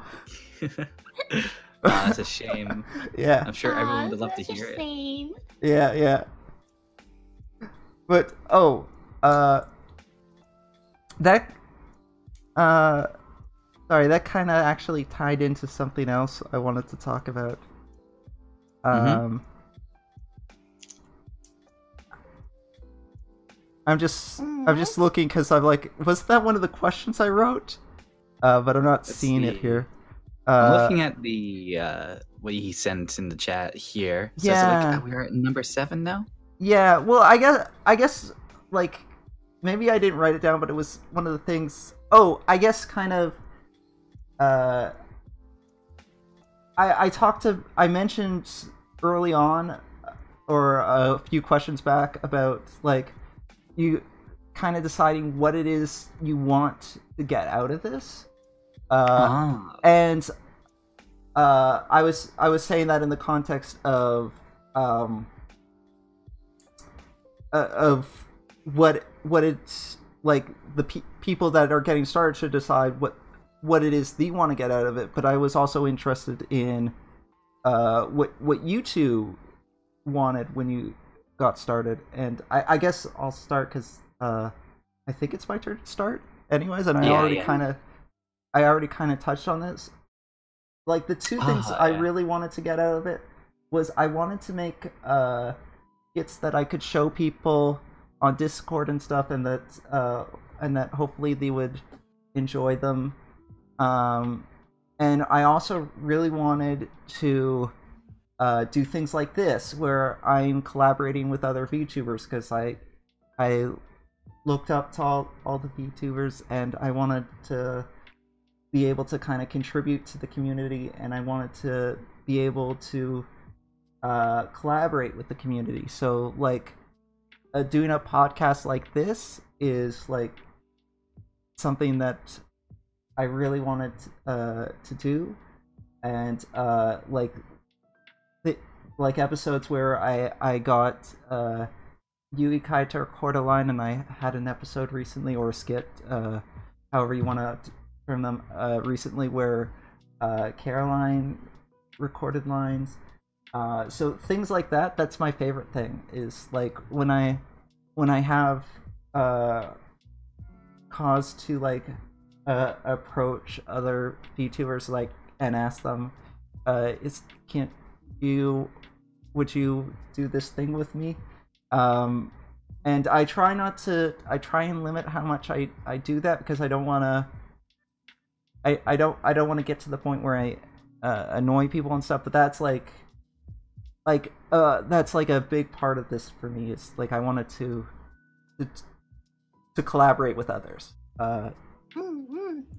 That's a shame. Yeah, I'm sure everyone would love to hear it. Yeah. But that kind of actually tied into something else I wanted to talk about. I'm just looking because I'm like, was that one of the questions I wrote? But I'm not seeing it here. I'm looking at the what he sent in the chat here. So Yeah. we're at number 7 now. Yeah. Well, I guess like maybe I didn't write it down, but it was one of the things. Oh, I guess kind of. I mentioned early on, or a few questions back, about like you kind of deciding what it is you want to get out of this. And I was saying that in the context of what it's like the people that are getting started should decide what it is they want to get out of it. But I was also interested in what you two wanted when you got started, and I guess I'll start because I think it's my turn to start anyways, and I already kind of touched on this. Like the two things I really wanted to get out of it was I wanted to make skits that I could show people on Discord and stuff, and that hopefully they would enjoy them. And I also really wanted to do things like this, where I'm collaborating with other VTubers, because I looked up to all the VTubers, and I wanted to be able to kind of contribute to the community, and I wanted to be able to collaborate with the community. So like doing a podcast like this is like something that I really wanted to do, and like episodes where I got Yui Kai to record a line, and I had an episode recently, or a skit, however you want to term them, recently, where Caroline recorded lines. So things like that, that's my favorite thing, is like when I have cause to like approach other VTubers like and ask them, would you do this thing with me? And I try and limit how much I do that, because I don't want to get to the point where I annoy people and stuff. But that's that's like a big part of this for me. Is like I wanted to collaborate with others. So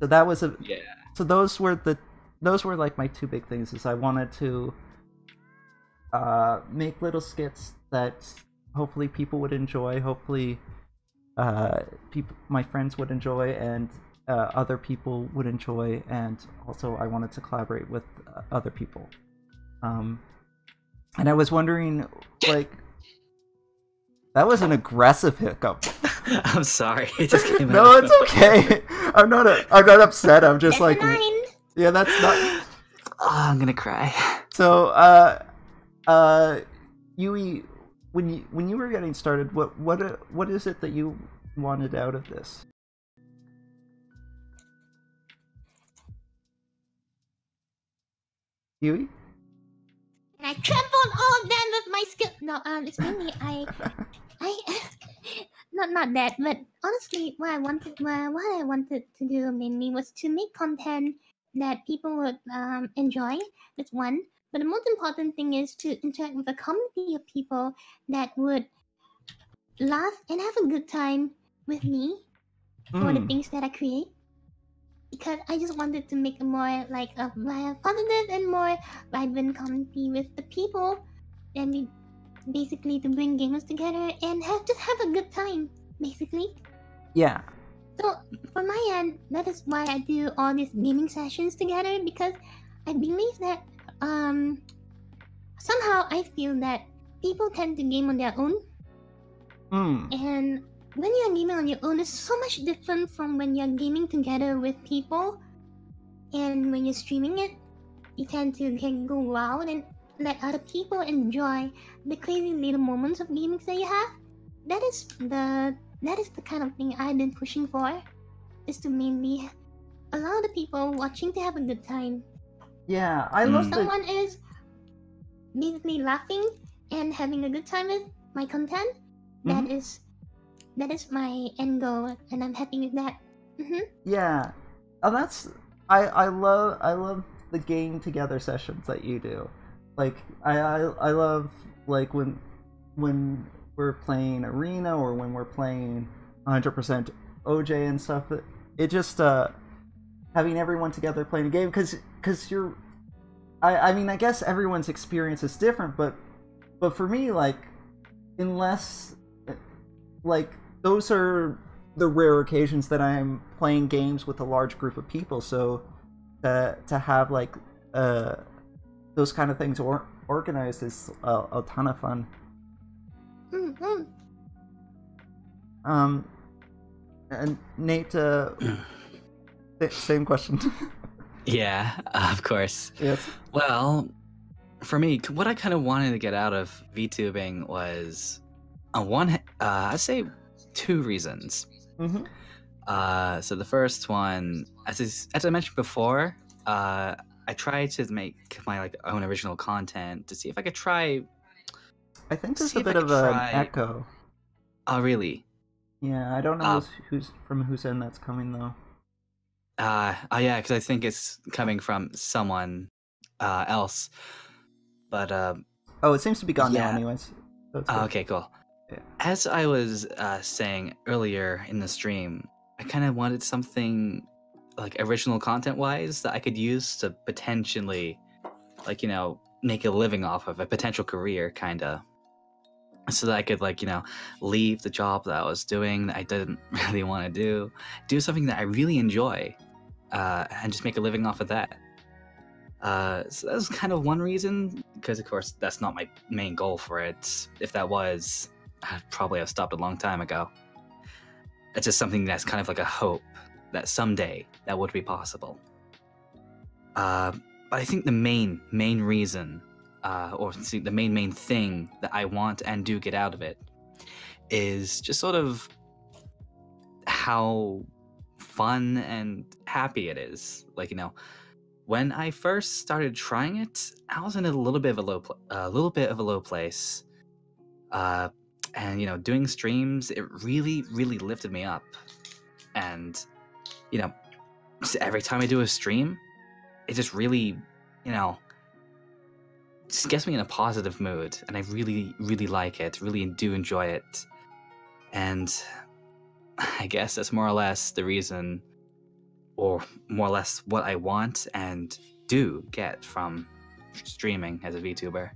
that was so those were like my two big things. Is I wanted to make little skits that hopefully people would enjoy, hopefully my friends would enjoy, and other people would enjoy, and also I wanted to collaborate with other people. And I was wondering, like, that was an aggressive hiccup. I'm sorry. It just came out. No, it's okay. I'm not upset. I'm just like, yeah, that's not. Oh, I'm gonna cry. So, Yui, when you were getting started, what is it that you wanted out of this? Yui? And I trampled all of them with my skill. No, it's mainly I not that, but honestly, what I wanted to do mainly was to make content that people would enjoy. That's one. But the most important thing is to interact with a community of people that would laugh and have a good time with me for the things that I create. Because I just wanted to make a more like a positive and more vibrant community with the people, and we basically to bring gamers together and have a good time, basically. Yeah. So for my end, that is why I do all these gaming sessions together, because I believe that somehow I feel that people tend to game on their own, and when you're gaming on your own, it's so much different from when you're gaming together with people. And when you're streaming it, you tend to go out and let other people enjoy the crazy little moments of gaming that you have. That is the kind of thing I've been pushing for, is to mainly allow the people watching to have a good time. Yeah, I love that. Someone is basically laughing and having a good time with my content. That is that is my end goal, and I'm happy with that. Yeah, and that's I love the game together sessions that you do. Like I love like when we're playing arena or when we're playing 100% OJ and stuff. It just having everyone together playing a game because you're. I mean, I guess everyone's experience is different, but for me, like, unless like those are the rare occasions that I'm playing games with a large group of people, so to have like those kind of things organized is a ton of fun. Mm-hmm. And Nate, same question. Yeah, of course. Yes. Well, for me, what I kind of wanted to get out of VTubing was, I'd say 2 reasons. Mm-hmm. So the first one, as I mentioned before, I tried to make my like own original content to see if I could try. I think there's See a if I bit could of an try- echo. Oh, really? Yeah, I don't know who's from whose end that's coming though. Yeah, because I think it's coming from someone else. But Oh, it seems to be gone now, yeah. anyways. So it's good. Okay, cool. Yeah. As I was saying earlier in the stream, I kind of wanted something like original content-wise that I could use to potentially, like, make a living off of a potential career, kind of. So that I could, like, leave the job that I was doing that I didn't really want to do something that I really enjoy, and just make a living off of that. So that's kind of one reason, because of course that's not my main goal for it. If that was, I'd probably have stopped a long time ago. It's just something that's kind of like a hope that someday that would be possible. But I think the main reason, the main thing that I want and do get out of it is just sort of how fun and happy it is. Like, when I first started trying it, I was in a little bit of a low place, and doing streams, it really, really lifted me up. And just every time I do a stream, it just really, just gets me in a positive mood, and I really, really like it. Really do enjoy it, and I guess that's more or less the reason, or more or less what I want and do get from streaming as a VTuber.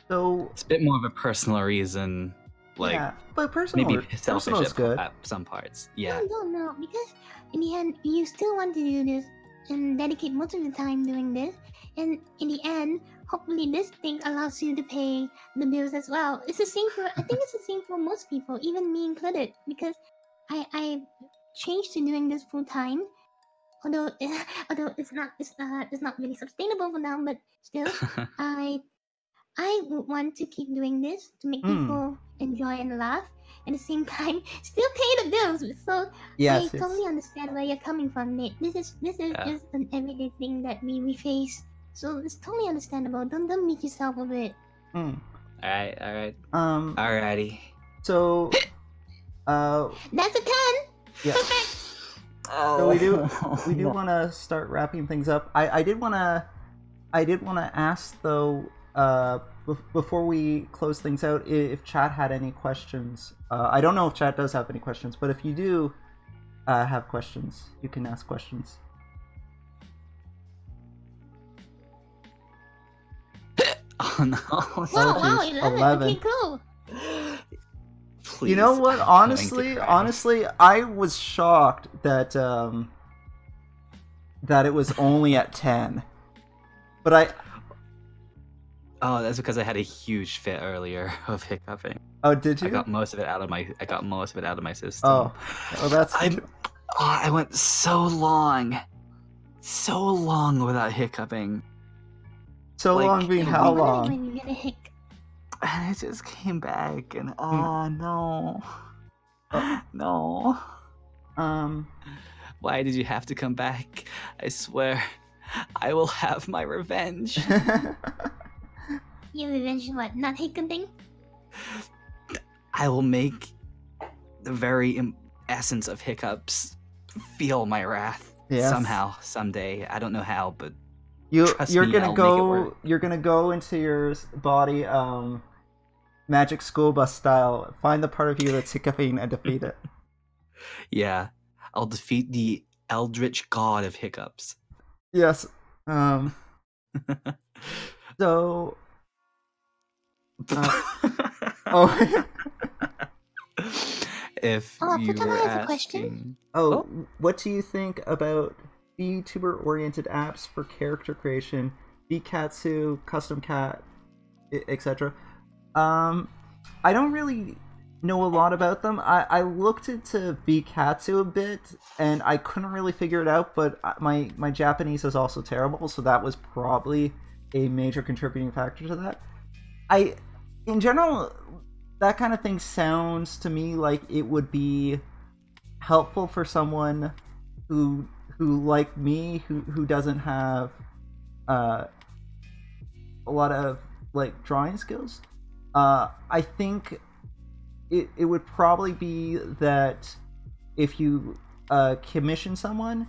So it's a bit more of a personal reason, like, yeah, but personal, maybe selfish is good. at some parts. Yeah. No, because in the end, you still want to do this and dedicate most of the time doing this, and in the end, hopefully this thing allows you to pay the bills as well. It's the same for, I think it's the same for most people, even me included, because I changed to doing this full time, although it's not really sustainable for now, but still, I would want to keep doing this to make people enjoy and laugh, at the same time still pay the bills. So yes, I totally understand where you're coming from, Nate. This is just an everyday thing that we face. So it's totally understandable. Don't make yourself of it. Alright. Alrighty. So That's a 10. Yeah. Perfect. So we do want to start wrapping things up. I did want to ask though, before we close things out, if chat had any questions. I don't know if chat does have any questions, but if you do have questions, you can ask questions. Oh no! Wow, 11. Okay, cool. Please. You know what? Honestly, I was shocked that that it was only at 10. But Oh, that's because I had a huge fit earlier of hiccuping. Oh, did you? I got most of it out of my system. Oh, that's. I went so long without hiccuping. So like, long being how long? When you get a hic. And it just came back, and no. No. Why did you have to come back? I swear, I will have my revenge. Your revenge is what? Not hiccupping? I will make the very essence of hiccups feel my wrath somehow, someday. I don't know how, but trust you're me, gonna I'll go. make it work. You're gonna go into your body, Magic School Bus style. Find the part of you that's hiccuping and defeat it. Yeah, I'll defeat the eldritch god of hiccups. Yes. So. Oh. If you Futaba were has a asking... question. What do you think about VTuber-oriented apps for character creation, Vkatsu, Custom Cat, etc.? I don't really know a lot about them. I looked into Vkatsu a bit, and I couldn't really figure it out, but my Japanese is also terrible, so that was probably a major contributing factor to that. In general, that kind of thing sounds to me like it would be helpful for someone who like me, who doesn't have a lot of like drawing skills. I think it would probably be that if you commission someone,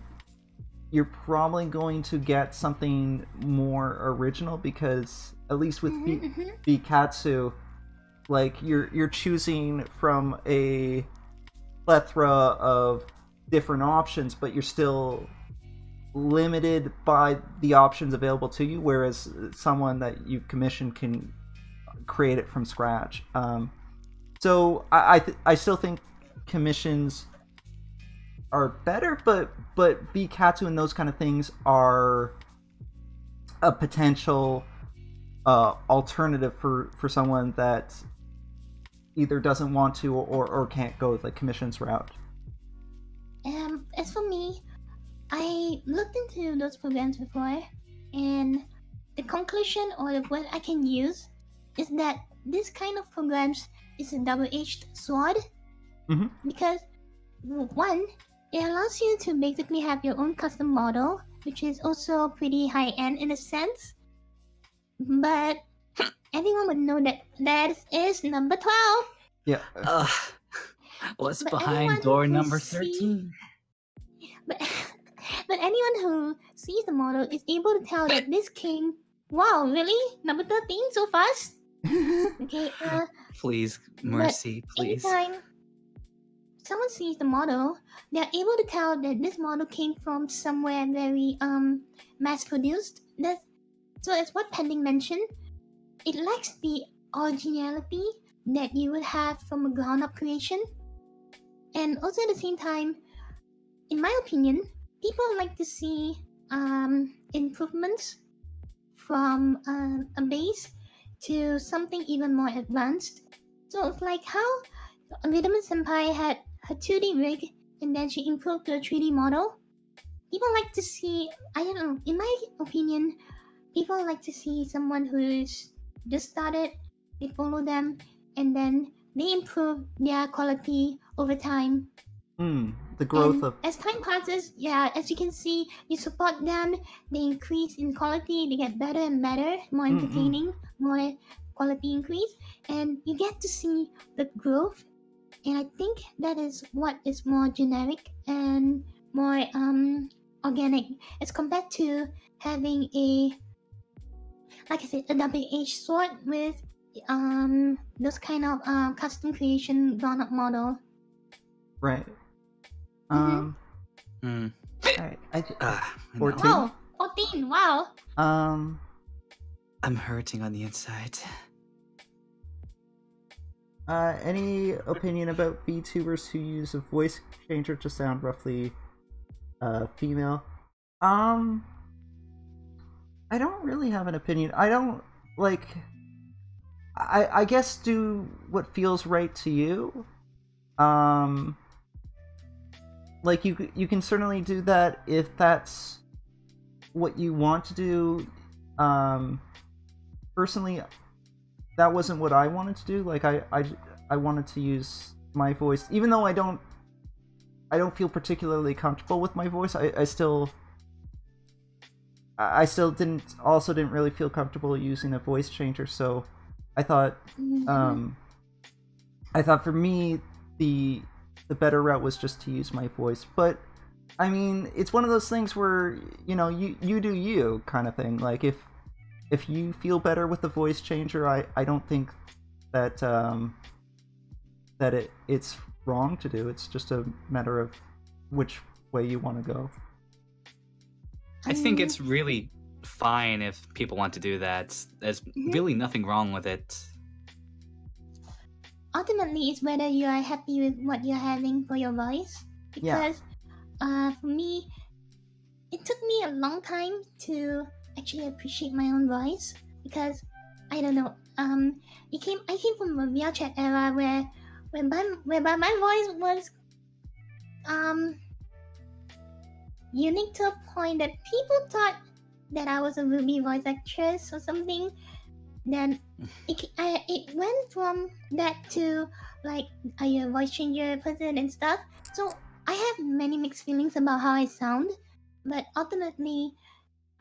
you're probably going to get something more original, because at least with Vkatsu, like you're choosing from a plethora of different options, but you're still limited by the options available to you, whereas someone that you commission can create it from scratch. So I still think commissions are better, but Vkatsu and those kind of things are a potential alternative for someone that either doesn't want to or can't go the commissions route. As for me, I looked into those programs before, and the conclusion or what I can use is that this kind of programs is a double-edged sword. Because one, it allows you to basically have your own custom model, which is also pretty high-end in a sense. But everyone would know that that is number 12. Yeah. What's behind door number 13? But anyone who sees the model is able to tell that this came... Wow, really? Number 13 so fast? Okay, Please, Mercy, please. Anytime someone sees the model, they're able to tell that this model came from somewhere very mass-produced. So as what Pending mentioned, it lacks the originality that you would have from a ground-up creation. And also at the same time, in my opinion, people like to see improvements from a base to something even more advanced. So it's like how Vitamin Senpai had her 2D rig and then she improved to a 3D model. People like to see, I don't know, in my opinion, people like to see someone who's just started, they follow them, and then they improve their quality over time. The growth of... As time passes, as you can see, you support them, they increase in quality, they get better and better, more entertaining, more quality increase, and you get to see the growth. And I think that is what is more generic and more organic as compared to having a, like I said, a double-edged sword with those kind of custom creation grown-up model. Right. Alright, 14. Wow, 14. Wow. I'm hurting on the inside. Any opinion about VTubers who use a voice changer to sound roughly female? I don't really have an opinion. I don't like. I guess do what feels right to you. Like you can certainly do that if that's what you want to do. Personally, that wasn't what I wanted to do. Like I wanted to use my voice, even though I don't feel particularly comfortable with my voice. I still I still didn't really feel comfortable using a voice changer, so I thought for me the better route was just to use my voice. But I mean, it's one of those things where, you know, you do you kind of thing. Like if you feel better with the voice changer, I don't think that it's wrong to do. It's just a matter of which way you want to go. I think it's really fine if people want to do that. There's really nothing wrong with it. Ultimately, it's whether you are happy with what you're having for your voice. Because for me, it took me a long time to actually appreciate my own voice. Because I don't know, I came from a VR chat era whereby my voice was unique to a point that people thought that I was a Ruby voice actress or something. Then it went from that to like, are you a voice changer person and stuff. So I have many mixed feelings about how I sound, but ultimately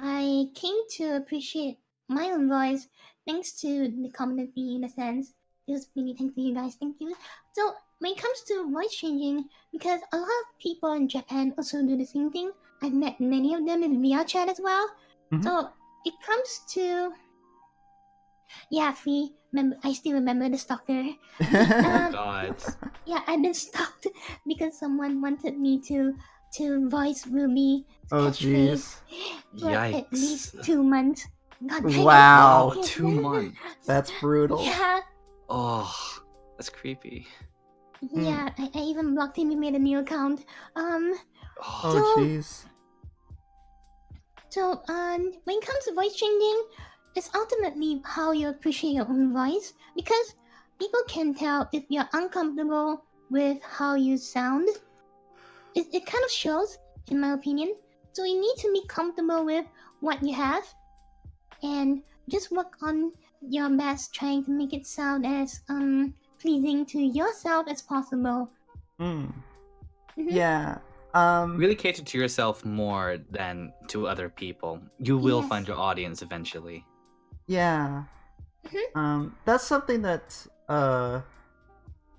I came to appreciate my own voice thanks to the community, in a sense. Just many thanks to you guys, thank you. So when it comes to voice changing, because a lot of people in Japan also do the same thing, I've met many of them in VR chat as well. So it comes to, Fee, I still remember the stalker. God. Yeah, I've been stalked because someone wanted me to voice Ruby. Oh jeez. For Yikes. at least 2 months. God, Wow. 2 months. That's brutal. Yeah. Oh, that's creepy. Yeah, I even blocked him and made a new account. Oh jeez. So, when it comes to voice changing, it's ultimately how you appreciate your own voice. Because people can tell if you're uncomfortable with how you sound. It kind of shows, in my opinion. So you need to be comfortable with what you have. And just work on your best trying to make it sound as pleasing to yourself as possible. Yeah. Really cater to yourself more than to other people. You will find your audience eventually. Yeah. That's something that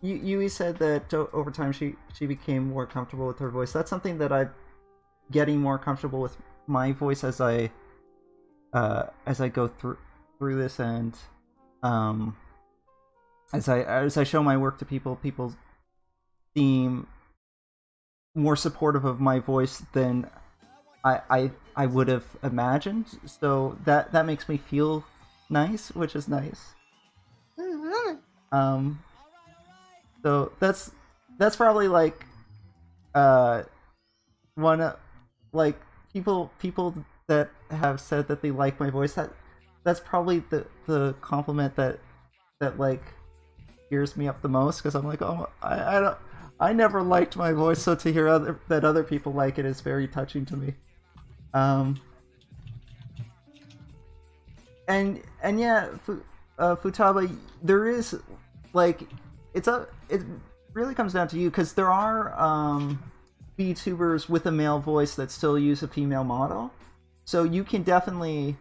Yui said that over time she became more comfortable with her voice. That's something that I'm getting more comfortable with my voice as I go through this, and as I show my work to people seem more supportive of my voice than I would have imagined. So that makes me feel nice, which is nice. So that's probably like one like people that have said that they like my voice. That's probably the compliment that like gears me up the most, because I'm like, oh, I never liked my voice, so to hear that other people like it is very touching to me. And yeah, Futaba, there is like it really comes down to you, because there are VTubers with a male voice that still use a female model, so you can definitely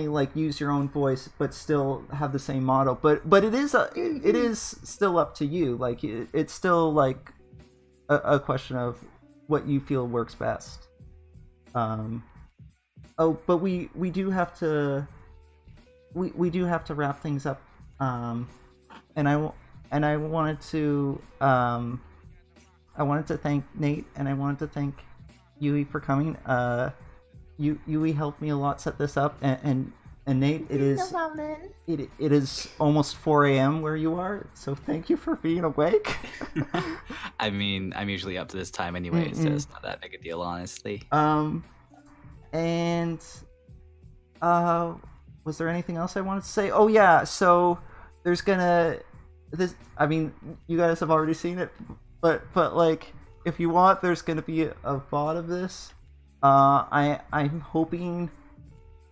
like use your own voice but still have the same model. But it is still up to you. Like it's still like a question of what you feel works best. But we do have to wrap things up. And I wanted to thank Nate, and I wanted to thank Yui for coming. Yui helped me a lot set this up, and Nate, it is almost 4 a.m. where you are, so thank you for being awake. I mean, I'm usually up to this time anyway, so it's not that big a deal, honestly. And was there anything else I wanted to say? Oh yeah, so there's I mean, you guys have already seen it, but like, if you want, there's gonna be a VOD of this. I'm hoping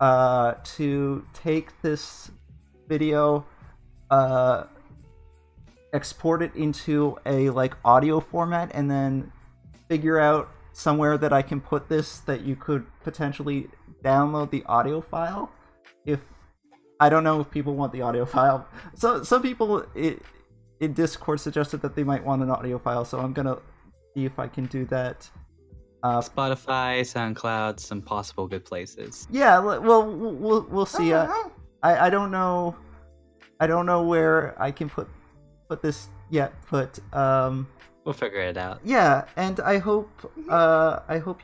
to take this video, export it into a like audio format, and then figure out somewhere that I can put this that you could potentially download the audio file. If I don't know if people want the audio file. So some people in Discord suggested that they might want an audio file, so I'm gonna see if I can do that. Spotify, SoundCloud, some possible good places. Yeah, well, we'll see. I don't know. I don't know where I can put this yet, but we'll figure it out. Yeah, and I hope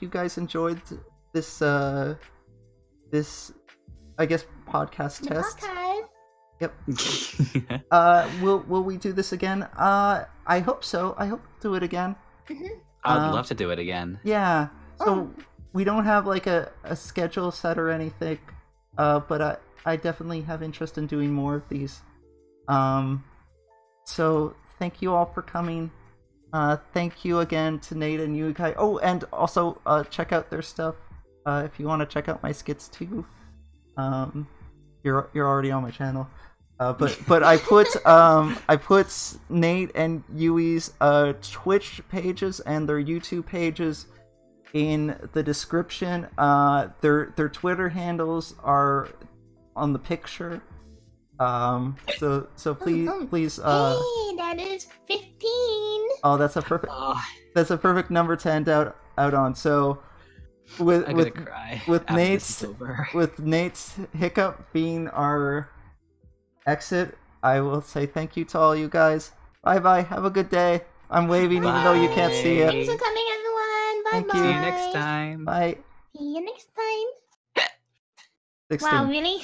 you guys enjoyed this this, I guess, podcast test. Podcast. Yep. Will we do this again? I hope so. I hope we'll do it again. I would love to do it again. Yeah. So we don't have like a schedule set or anything, but I definitely have interest in doing more of these. So thank you all for coming. Thank you again to Nate and Yukai. Oh, and also check out their stuff if you want to check out my skits too. You're already on my channel. But I put Nate and Yui's Twitch pages and their YouTube pages in the description. Their Twitter handles are on the picture. So please. Hey, that is 15. Oh, that's a perfect number to end out on. So I'm gonna cry with Nate's hiccup being our exit, I will say thank you to all you guys. Bye. Have a good day. I'm waving even though you can't see it. Thanks for coming, everyone. Bye. Thank bye. you. See you next time. Bye. See you next time. 16. Wow, really?